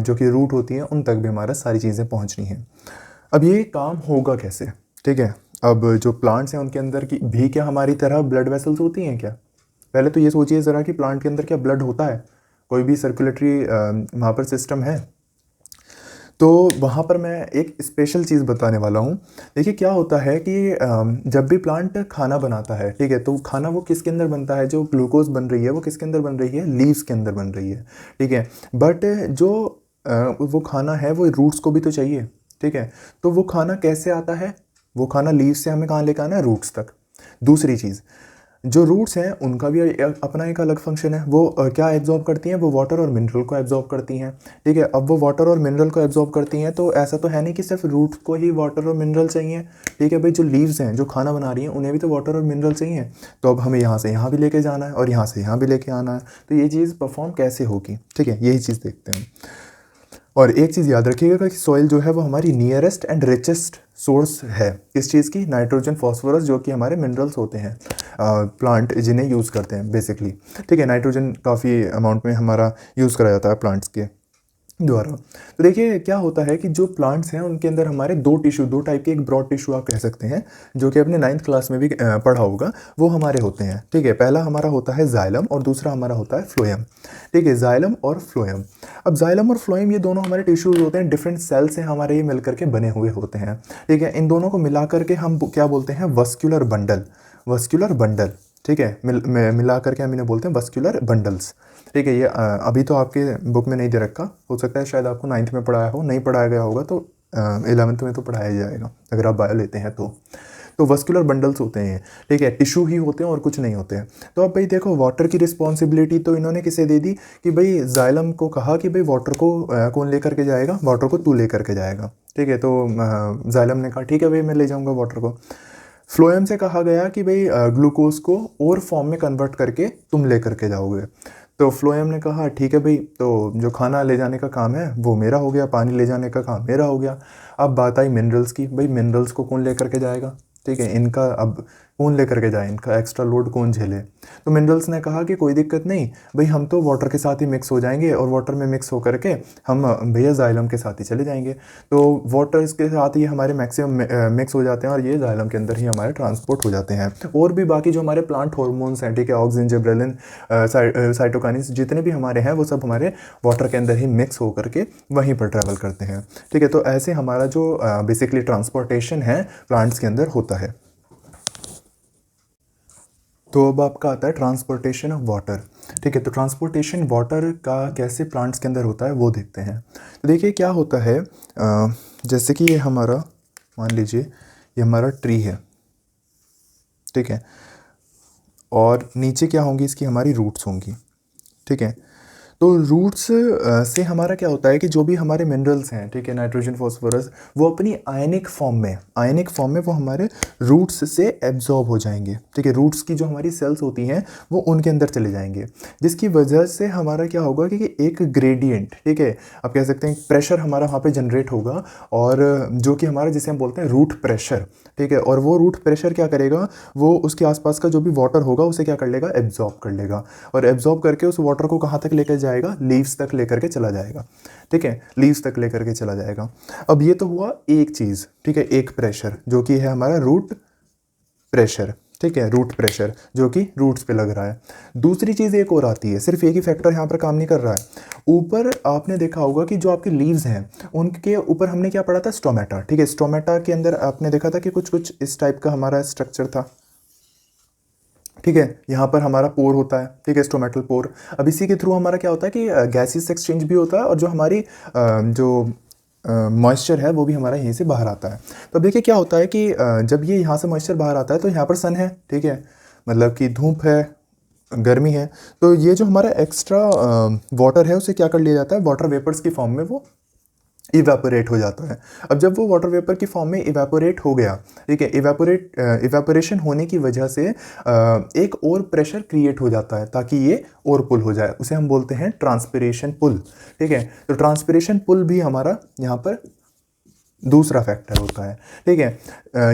जो कि रूट होती हैं, उन तक भी हमारा सारी चीज़ें पहुंचनी हैं। अब ये काम होगा कैसे। ठीक है, अब जो प्लांट्स हैं उनके अंदर की भी क्या हमारी तरह ब्लड वेसल्स होती हैं क्या। पहले तो ये सोचिए ज़रा कि प्लांट के अंदर क्या ब्लड होता है, कोई भी सर्कुलेटरी वहाँ पर सिस्टम है। तो वहाँ पर मैं एक स्पेशल चीज़ बताने वाला हूँ। देखिए क्या होता है कि जब भी प्लांट खाना बनाता है, ठीक है, तो खाना वो किसके अंदर बनता है, जो ग्लूकोज बन रही है वो किसके अंदर बन रही है, लीव्स के अंदर बन रही है। ठीक है, बट जो वो खाना है वो रूट्स को भी तो चाहिए। ठीक है, तो वो खाना कैसे आता है, वो खाना लीव्स से हमें कहाँ लेकर आना है, रूट्स तक। दूसरी चीज़, जो रूट्स हैं उनका भी अपना एक अलग फंक्शन है। वो क्या एब्जॉर्ब करती हैं, वो वाटर और मिनरल को एब्जॉर्ब करती हैं। ठीक है, अब वो वाटर और मिनरल को एब्जॉर्ब करती हैं तो ऐसा तो है नहीं कि सिर्फ रूट को ही वाटर और मिनरल चाहिए। ठीक है भाई, जो लीव्स हैं जो खाना बना रही हैं उन्हें भी तो वाटर और मिनरल चाहिए। तो अब हमें यहाँ से यहाँ भी लेके जाना है और यहाँ से यहाँ भी लेके आना है। तो ये चीज़ परफॉर्म कैसे होगी, ठीक है, यही चीज़ देखते हैं। और एक चीज़ याद रखिएगा कि सॉइल जो है वो हमारी नियरेस्ट एंड रिचेस्ट सोर्स है इस चीज़ की, नाइट्रोजन फॉस्फोरस जो कि हमारे मिनरल्स होते हैं प्लांट जिन्हें यूज़ करते हैं बेसिकली। ठीक है, नाइट्रोजन काफ़ी अमाउंट में हमारा यूज़ करा जाता है प्लांट्स के द्वारा। तो देखिए क्या होता है कि जो प्लांट्स हैं उनके अंदर हमारे दो टाइप के, एक ब्रॉड टिश्यू आप कह सकते हैं जो कि अपने 9th क्लास में भी पढ़ा होगा, वो हमारे होते हैं। ठीक है, पहला हमारा होता है जाइलम और दूसरा हमारा होता है फ्लोएम। ठीक है, जाइलम और फ्लोएम। अब जाइलम और फ्लोएम ये दोनों हमारे टिश्यूज होते हैं, डिफरेंट सेल से हमारे ये मिलकर के बने हुए होते हैं। ठीक है, इन दोनों को मिला करके हम क्या बोलते हैं, वस्क्यूलर बंडल। वस्क्यूलर बंडल, ठीक है, मिला करके हम इन्हें बोलते हैं वस्क्यूलर बंडल्स। ठीक है, ये अभी तो आपके बुक में नहीं दे रखा, हो सकता है शायद आपको 9th में पढ़ाया हो, नहीं पढ़ाया गया होगा तो 11th में तो पढ़ाया जाएगा अगर आप बायो लेते हैं तो वस्कुलर बंडल्स होते हैं। ठीक है, टिश्यू ही होते हैं और कुछ नहीं होते हैं। तो अब भाई देखो, वाटर की रिस्पॉन्सिबिलिटी तो इन्होंने किसे दे दी कि भाई जाइलम को कहा कि भाई वाटर को कौन लेकर के जाएगा, वाटर को तू लेकर के जाएगा। ठीक है, तो जाइलम ने कहा ठीक है भाई मैं ले जाऊँगा वाटर को। फ्लोएम से कहा गया कि भाई ग्लूकोज को और फॉर्म में कन्वर्ट करके तुम ले करके जाओगे। तो फ्लोएम ने कहा ठीक है भाई, तो जो खाना ले जाने का काम है वो मेरा हो गया, पानी ले जाने का काम मेरा हो गया। अब बात आई मिनरल्स की, भाई मिनरल्स को कौन ले करके जाएगा। ठीक है, इनका अब कौन लेकर के जाए, इनका एक्स्ट्रा लोड कौन झेले। तो मिनरल्स ने कहा कि कोई दिक्कत नहीं भाई, हम तो वाटर के साथ ही मिक्स हो जाएंगे और वाटर में मिक्स होकर के हम भैया जाइलम के साथ ही चले जाएंगे। तो वाटर के साथ ही हमारे मैक्सिमम मिक्स हो जाते हैं और ये जाइलम के अंदर ही हमारे ट्रांसपोर्ट हो जाते हैं। और भी बाकी जो हमारे प्लांट हॉर्मोन्स हैं, ठीक है, ऑक्सिन, जिब्रेलिन, साइटोकाइनिन्स जितने भी हमारे हैं वो सब हमारे वाटर के अंदर ही मिक्स होकर के वहीं पर ट्रैवल करते हैं। ठीक है, तो ऐसे हमारा जो बेसिकली ट्रांसपोर्टेशन है प्लांट्स के अंदर होता है। तो अब आपका आता है ट्रांसपोर्टेशन ऑफ वाटर। ठीक है, तो ट्रांसपोर्टेशन वाटर का कैसे प्लांट्स के अंदर होता है वो देखते हैं। तो देखिए क्या होता है, जैसे कि ये हमारा, मान लीजिए ये हमारा ट्री है, ठीक है, और नीचे क्या होंगी इसकी, हमारी रूट्स होंगी। ठीक है, तो रूट्स से हमारा क्या होता है कि जो भी हमारे मिनरल्स हैं, ठीक है, नाइट्रोजन, फॉस्फोरस, वो अपनी आयनिक फॉर्म में वो हमारे रूट्स से एब्जॉर्ब हो जाएंगे। ठीक है, रूट्स की जो हमारी सेल्स होती हैं वो उनके अंदर चले जाएंगे, जिसकी वजह से हमारा क्या होगा कि एक ग्रेडियंट, ठीक है, आप कह सकते हैं प्रेशर हमारा वहाँ पे जनरेट होगा, और जो कि हमारा जिसे हम बोलते हैं रूट प्रेशर। ठीक है, और वो रूट प्रेशर क्या करेगा, वो उसके आसपास का जो भी वाटर होगा उसे क्या कर लेगा, एब्जॉर्ब कर लेगा, और एब्जॉर्ब करके उस वाटर को कहाँ तक लेकर जाएगा, लीव्स तक लेकर के चला जाएगा। ठीक है, लीव्स तक लेकर के चला जाएगा। अब ये तो हुआ एक चीज़, ठीक है, एक प्रेशर जो कि है हमारा रूट प्रेशर। ठीक है, रूट प्रेशर जो कि रूट्स पे लग रहा है। दूसरी चीज़ एक और आती है, सिर्फ एक ही फैक्टर यहाँ पर काम नहीं कर रहा है। ऊपर आपने देखा होगा कि जो आपके लीव्स हैं उनके ऊपर हमने क्या पढ़ा था, स्टोमेटा। ठीक है, स्टोमेटा के अंदर आपने देखा था कि कुछ कुछ इस टाइप का हमारा स्ट्रक्चर था। ठीक है, यहाँ पर हमारा पोर होता है, ठीक है, स्टोमेटल पोर। अब इसी के थ्रू हमारा क्या होता है कि गैसेस एक्सचेंज भी होता है, और जो हमारी जो मॉइस्चर है वो भी हमारा यहीं से बाहर आता है। तो अब देखिए क्या होता है कि जब ये यहाँ से मॉइस्चर बाहर आता है तो यहाँ पर सन है, ठीक है, मतलब कि धूप है, गर्मी है, तो ये जो हमारा एक्स्ट्रा वाटर है उसे क्या कर लिया जाता है, वाटर वेपर्स की फॉर्म में वो इवेपोरेट हो जाता है। अब जब वो वाटर वेपर की फॉर्म में इवेपोरेट हो गया, ठीक है, इवेपोरेशन होने की वजह से एक और प्रेशर क्रिएट हो जाता है ताकि ये और पुल हो जाए, उसे हम बोलते हैं ट्रांसपिरेशन पुल। ठीक है, तो ट्रांसपिरेशन पुल भी हमारा यहाँ पर दूसरा फैक्टर होता है। ठीक है,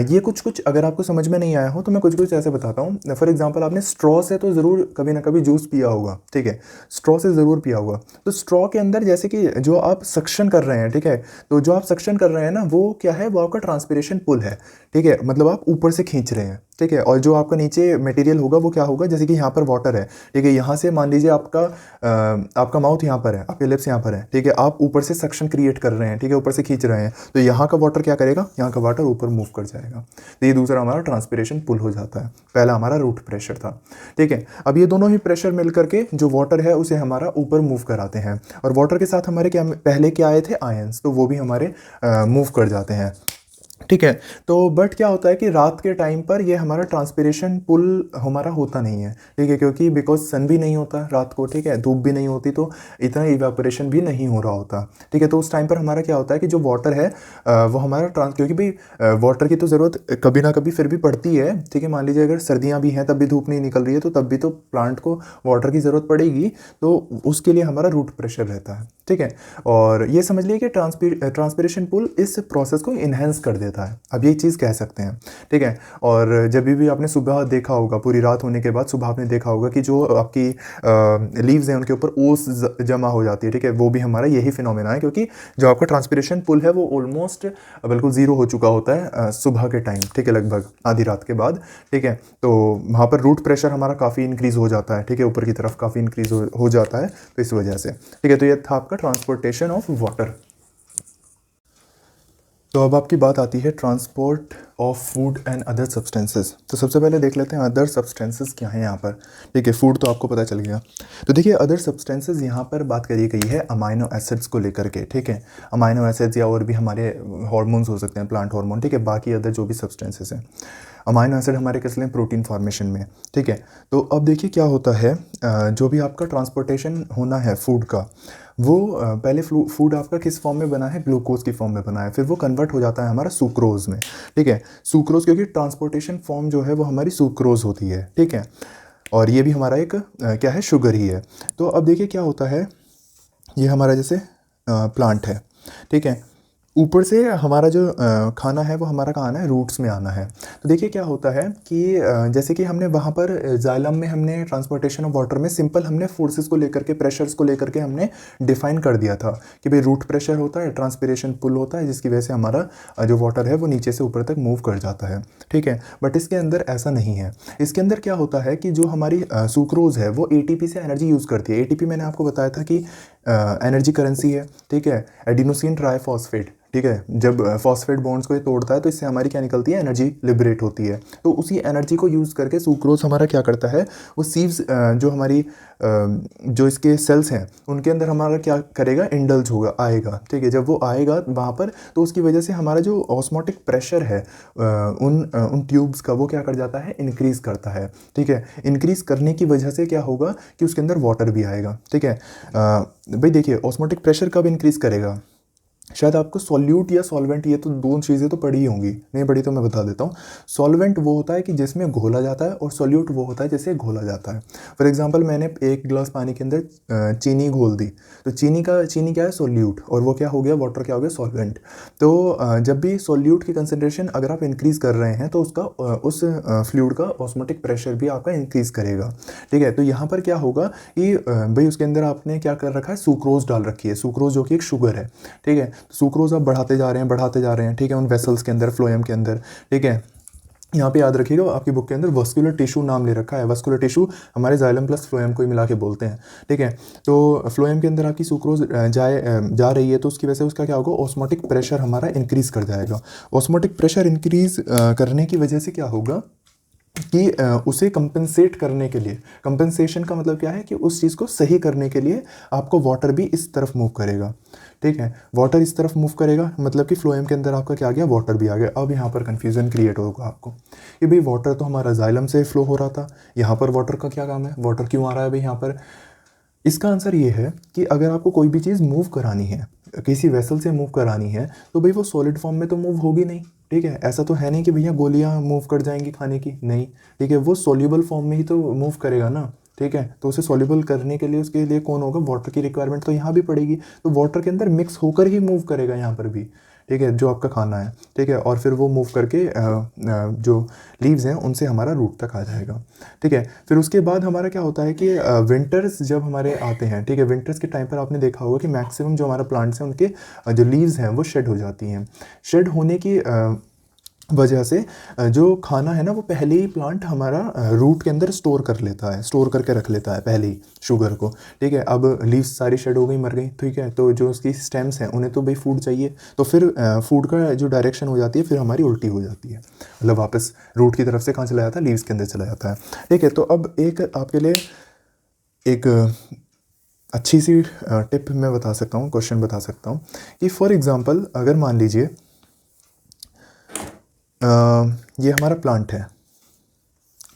ये कुछ कुछ अगर आपको समझ में नहीं आया हो तो मैं कुछ कुछ ऐसे बताता हूँ। फॉर एग्जांपल आपने स्ट्रॉ से तो ज़रूर कभी ना कभी जूस पिया होगा, ठीक है, स्ट्रॉ से ज़रूर पिया होगा। तो स्ट्रॉ के अंदर जैसे कि जो आप सक्शन कर रहे हैं, ठीक है, तो जो आप सक्शन कर रहे हैं ना वो क्या है, वो आपका ट्रांसपिरेशन पुल है। ठीक है, मतलब आप ऊपर से खींच रहे हैं। ठीक है, और जो आपका नीचे मटेरियल होगा वो क्या होगा, जैसे कि यहाँ पर वाटर है, ठीक है, यहाँ से मान लीजिए आपका माउथ यहाँ पर है, आपके लिप्स यहाँ पर है, ठीक है, आप ऊपर से सक्शन क्रिएट कर रहे हैं, ठीक है, ऊपर से खींच रहे हैं, तो यहाँ का वाटर क्या करेगा, यहाँ का वाटर ऊपर मूव कर जाएगा। तो ये दूसरा हमारा ट्रांसपिरेशन पुल हो जाता है। पहला हमारा रूट प्रेशर था। ठीक है, अब ये दोनों ही प्रेशर मिल करके जो वाटर है उसे हमारा ऊपर मूव कराते हैं, और वाटर के साथ हमारे क्या पहले क्या आए थे, आयंस, तो वो भी हमारे मूव कर जाते हैं। ठीक है, तो बट क्या होता है कि रात के टाइम पर ये हमारा ट्रांसपिरेशन पुल हमारा होता नहीं है। ठीक है, क्योंकि बिकॉज सन भी नहीं होता रात को, ठीक है, धूप भी नहीं होती, तो इतना इवेपोरेशन भी नहीं हो रहा होता। ठीक है, तो उस टाइम पर हमारा क्या होता है कि जो वाटर है वो हमारा क्योंकि भाई वाटर की तो ज़रूरत कभी ना कभी फिर भी पड़ती है। ठीक है, मान लीजिए अगर सर्दियाँ भी हैं तब भी धूप नहीं निकल रही है तो तब भी तो प्लांट को वाटर की ज़रूरत पड़ेगी, तो उसके लिए हमारा रूट प्रेशर रहता है। ठीक है, और ये समझ लीजिए कि ट्रांसपिरेशन पुल इस प्रोसेस को इन्हेंस कर देता है, अब ये चीज़ कह सकते हैं। ठीक है, और जब भी आपने सुबह देखा होगा, पूरी रात होने के बाद सुबह आपने देखा होगा कि जो आपकी लीव्स हैं उनके ऊपर ओस जमा हो जाती है। ठीक है, वो भी हमारा यही फिनोमेना है, क्योंकि जो आपका ट्रांसपिरेशन पुल है वो ऑलमोस्ट बिल्कुल ज़ीरो हो चुका होता है सुबह के टाइम, ठीक है, लगभग आधी रात के बाद। ठीक है, तो वहाँ पर रूट प्रेशर हमारा काफ़ी इंक्रीज़ हो जाता है। ठीक है, ऊपर की तरफ काफ़ी इंक्रीज़ हो जाता है, तो इस वजह से। ठीक है, तो ये था आपका ट्रांसपोर्टेशन ऑफ वाटर। तो अब आपकी बात आती है transport of food and other substances. तो सबसे पहले देख लेते हैं अदर सब्सटेंसेस क्या हैं यहाँ पर। ठीक है, फूड तो आपको पता चल गया। तो देखिए अदर सब्सटेंसेस यहाँ पर बात करी गई है अमाइनो एसिड्स को लेकर के। ठीक है, अमाइनो एसिड्स या और भी हमारे हार्मोन्स हो सकते हैं, प्लांट हार्मोन, ठीक है, बाकी अदर जो भी सब्सटेंसेस हैं। अमाइनो एसिड हमारे किस लिए, प्रोटीन फॉर्मेशन में। ठीक है, तो अब देखिए क्या होता है, जो भी आपका ट्रांसपोर्टेशन होना है फूड का, वो पहले फूड आपका किस फॉर्म में बना है, ग्लूकोज की फॉर्म में बना है, फिर वो कन्वर्ट हो जाता है हमारा सुक्रोज में। ठीक है, सुक्रोज, क्योंकि ट्रांसपोर्टेशन फॉर्म जो है वो हमारी सुक्रोज होती है। ठीक है, और ये भी हमारा एक क्या है, शुगर ही है। तो अब देखिए क्या होता है, ये हमारा जैसे प्लांट है, ठीक है, ऊपर से हमारा जो खाना है वो हमारा कहाँ आना है, रूट्स में आना है। तो देखिए क्या होता है कि जैसे कि हमने वहाँ पर जाइलम में हमने ट्रांसपोर्टेशन ऑफ वाटर में सिंपल हमने फोर्सेस को लेकर के, प्रेशर्स को लेकर के हमने डिफाइन कर दिया था कि भाई रूट प्रेशर होता है, ट्रांसपिरेशन पुल होता है, जिसकी वजह से हमारा जो वाटर है वो नीचे से ऊपर तक मूव कर जाता है, ठीक है। बट इसके अंदर ऐसा नहीं है। इसके अंदर क्या होता है कि जो हमारी सुक्रोज है वो एटीपी से एनर्जी यूज़ करती है। एटीपी मैंने आपको बताया था कि एनर्जी करेंसी है, ठीक है, एडिनोसिन ट्राइफॉस्फेट, ठीक है। जब फॉस्फेट बॉन्ड्स को ये तोड़ता है तो इससे हमारी क्या निकलती है, एनर्जी लिबरेट होती है। तो उसी एनर्जी को यूज़ करके सुक्रोज हमारा क्या करता है, वो सीव्स जो हमारी जो इसके सेल्स हैं उनके अंदर हमारा क्या करेगा, इंडल्ज होगा, आएगा, ठीक है। जब वो आएगा वहाँ पर तो उसकी वजह से हमारा जो ऑस्मोटिक प्रेशर है उन ट्यूब्स का वो क्या कर जाता है, इंक्रीज़ करता है, ठीक है। इंक्रीज़ करने की वजह से क्या होगा कि उसके अंदर वाटर भी आएगा, ठीक है। भाई देखिए ऑस्मोटिक प्रेशर कब इंक्रीज़ करेगा, शायद आपको सॉल्यूट या सॉल्वेंट, ये तो दो चीज़ें तो पढ़ी होंगी, नहीं पढ़ी तो मैं बता देता हूँ। सॉल्वेंट वो होता है कि जिसमें घोला जाता है और सॉल्यूट वो होता है जिसे घोला जाता है। फॉर एग्जांपल मैंने एक गिलास पानी के अंदर चीनी घोल दी, तो चीनी क्या है, सॉल्यूट, और वो क्या हो गया, वाटर क्या हो गया, सॉल्वेंट। तो जब भी सॉल्यूट की कंसनट्रेशन अगर आप इंक्रीज़ कर रहे हैं तो उसका उस फ्लूइड का ऑस्मोटिक प्रेशर भी आपका इंक्रीज़ करेगा, ठीक है। तो यहाँ पर क्या होगा कि भाई उसके अंदर आपने क्या कर रखा है, सुक्रोज डाल रखी है, सुक्रोज जो कि एक शुगर है, ठीक है। सुक्रोज आप बढ़ाते जा रहे हैं, ठीक है, उन वेसल्स के अंदर, फ्लोएम के अंदर, ठीक है। यहाँ पे याद रखिएगा आपकी बुक के अंदर वस्कुलर टिश्यू नाम ले रखा है। वस्कुलर टिश्यू हमारे जाइलम प्लस फ्लोएम को ही मिला के बोलते हैं, ठीक है। तो फ्लोएम के अंदर आपकी सुक्रोज जा रही है तो उसकी वजह से उसका क्या होगा, ऑस्मोटिक प्रेशर हमारा इंक्रीज़ कर जाएगा। ऑस्मोटिक प्रेशर इंक्रीज़ करने की वजह से क्या होगा कि उसे कंपनसेट करने के लिए, कंपनसेशन का मतलब क्या है कि उस चीज़ को सही करने के लिए आपको वाटर भी इस तरफ मूव करेगा, ठीक है। वाटर इस तरफ मूव करेगा मतलब कि फ्लोएम के अंदर आपका क्या आ गया, वाटर भी आ गया। अब यहाँ पर कन्फ्यूज़न क्रिएट होगा आपको कि भाई वाटर तो हमारा जाइलम से फ्लो हो रहा था, यहाँ पर वाटर का क्या काम है, वाटर क्यों आ रहा है भाई यहाँ पर। इसका आंसर ये है कि अगर आपको कोई भी चीज़ मूव करानी है, किसी वेसल से मूव करानी है, तो भाई वो सॉलिड फॉर्म में तो मूव होगी नहीं, ठीक है। ऐसा तो है नहीं कि भैया गोलियां मूव कर जाएंगी खाने की, नहीं, ठीक है। वो सॉल्युबल फॉर्म में ही तो मूव करेगा ना, ठीक है। तो उसे सॉल्युबल करने के लिए उसके लिए कौन होगा, वाटर की रिक्वायरमेंट तो यहाँ भी पड़ेगी। तो वाटर के अंदर मिक्स होकर ही मूव करेगा यहाँ पर भी, ठीक है, जो आपका खाना है, ठीक है। और फिर वो मूव करके जो लीव्स हैं उनसे हमारा रूट तक आ जाएगा, ठीक है। फिर उसके बाद हमारा क्या होता है कि विंटर्स जब हमारे आते हैं, ठीक है, विंटर्स के टाइम पर आपने देखा होगा कि मैक्सिमम जो हमारा प्लांट्स हैं उनके जो लीव्स हैं वो शेड हो जाती हैं। शेड होने की वजह से जो खाना है ना वो पहले ही प्लांट हमारा रूट के अंदर स्टोर कर लेता है, स्टोर करके रख लेता है पहले ही शुगर को, ठीक है। अब लीव्स सारी शेड हो गई, मर गई, ठीक है। तो जो उसकी स्टेम्स हैं उन्हें तो भाई फूड चाहिए, तो फिर फूड का जो डायरेक्शन हो जाती है फिर हमारी उल्टी हो जाती है, मतलब वापस रूट की तरफ से कहाँ चला जाता है, लीव्स के अंदर चला जाता है, ठीक है। तो अब एक आपके लिए एक अच्छी सी टिप मैं बता सकता हूँ, क्वेश्चन बता सकता हूँ कि फॉर एग्ज़ाम्पल अगर मान लीजिए ये हमारा प्लांट है,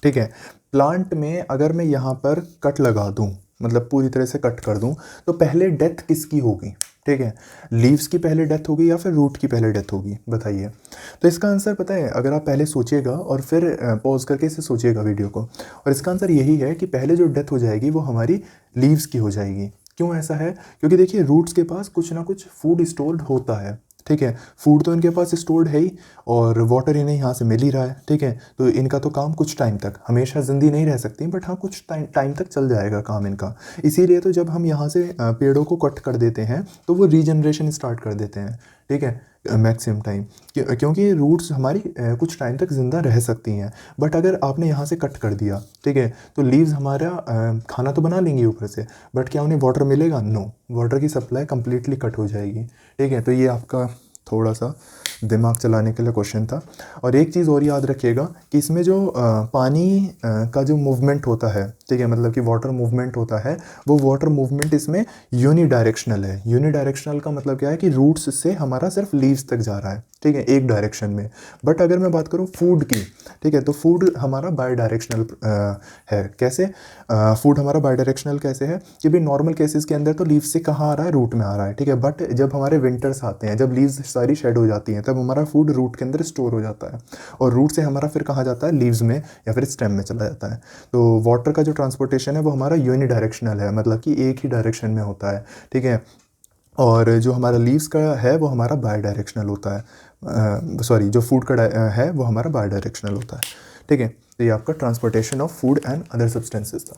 ठीक है। प्लांट में अगर मैं यहाँ पर कट लगा दूँ, मतलब पूरी तरह से कट कर दूँ, तो पहले डेथ किसकी होगी, ठीक है। लीव्स की पहले डेथ होगी या फिर रूट की पहले डेथ होगी, बताइए। तो इसका आंसर पता है, अगर आप पहले सोचिएगा और फिर पॉज करके इसे सोचिएगा वीडियो को, और इसका आंसर यही है कि पहले जो डेथ हो जाएगी वो हमारी लीव्स की हो जाएगी। क्यों ऐसा है, क्योंकि देखिए रूट्स के पास कुछ ना कुछ फूड स्टोर्ड होता है, ठीक है। फूड तो इनके पास स्टोर्ड है ही और वाटर इन्हें यहाँ से मिल ही रहा है, ठीक है। तो इनका तो काम कुछ टाइम तक, हमेशा ज़िंदगी नहीं रह सकती, बट हाँ कुछ टाइम तक चल जाएगा काम इनका। इसीलिए तो जब हम यहाँ से पेड़ों को कट कर देते हैं तो वो रीजनरेशन स्टार्ट कर देते हैं, ठीक है, मैक्सिमम टाइम, क्योंकि रूट्स हमारी कुछ टाइम तक ज़िंदा रह सकती हैं। बट अगर आपने यहाँ से कट कर दिया, ठीक है, तो लीव्स हमारा खाना तो बना लेंगी ऊपर से, बट क्या उन्हें वाटर मिलेगा, नो, वाटर की सप्लाई कम्प्लीटली कट हो जाएगी, ठीक है। तो ये आपका थोड़ा सा दिमाग चलाने के लिए क्वेश्चन था। और एक चीज़ और याद रखिएगा कि इसमें जो पानी का जो मूवमेंट होता है, ठीक है, मतलब कि वाटर मूवमेंट होता है, वो वाटर मूवमेंट इसमें यूनी डायरेक्शनल है। यूनी डायरेक्शनल का मतलब क्या है कि रूट्स से हमारा सिर्फ लीव्स तक जा रहा है, ठीक है, एक डायरेक्शन में। बट अगर मैं बात करूँ फूड की, ठीक है, तो फूड हमारा बाई डायरेक्शनल है। कैसे फूड हमारा बाई डायरेक्शनल कैसे है कि भाई नॉर्मल केसेस के अंदर तो लीव्स से कहाँ आ रहा है, रूट में आ रहा है, ठीक है। बट जब हमारे विंटर्स आते हैं, जब लीव्स सारी शेड हो जाती हैं, तब हमारा फूड रूट के अंदर स्टोर हो जाता है, और रूट से हमारा फिर कहाँ जाता है, लीव्स में या फिर स्टेम में चला जाता है। तो वाटर का जो ट्रांसपोर्टेशन है वो हमारा यूनि डायरेक्शनल है, मतलब कि एक ही डायरेक्शन में होता है, ठीक है। और जो हमारा लीव्स का है वो हमारा बाई डायरेक्शनल होता है, सॉरी जो फूड का है वो हमारा बाई डायरेक्शनल होता है। ठीक है, तो ये आपका transportation of food and other substances था।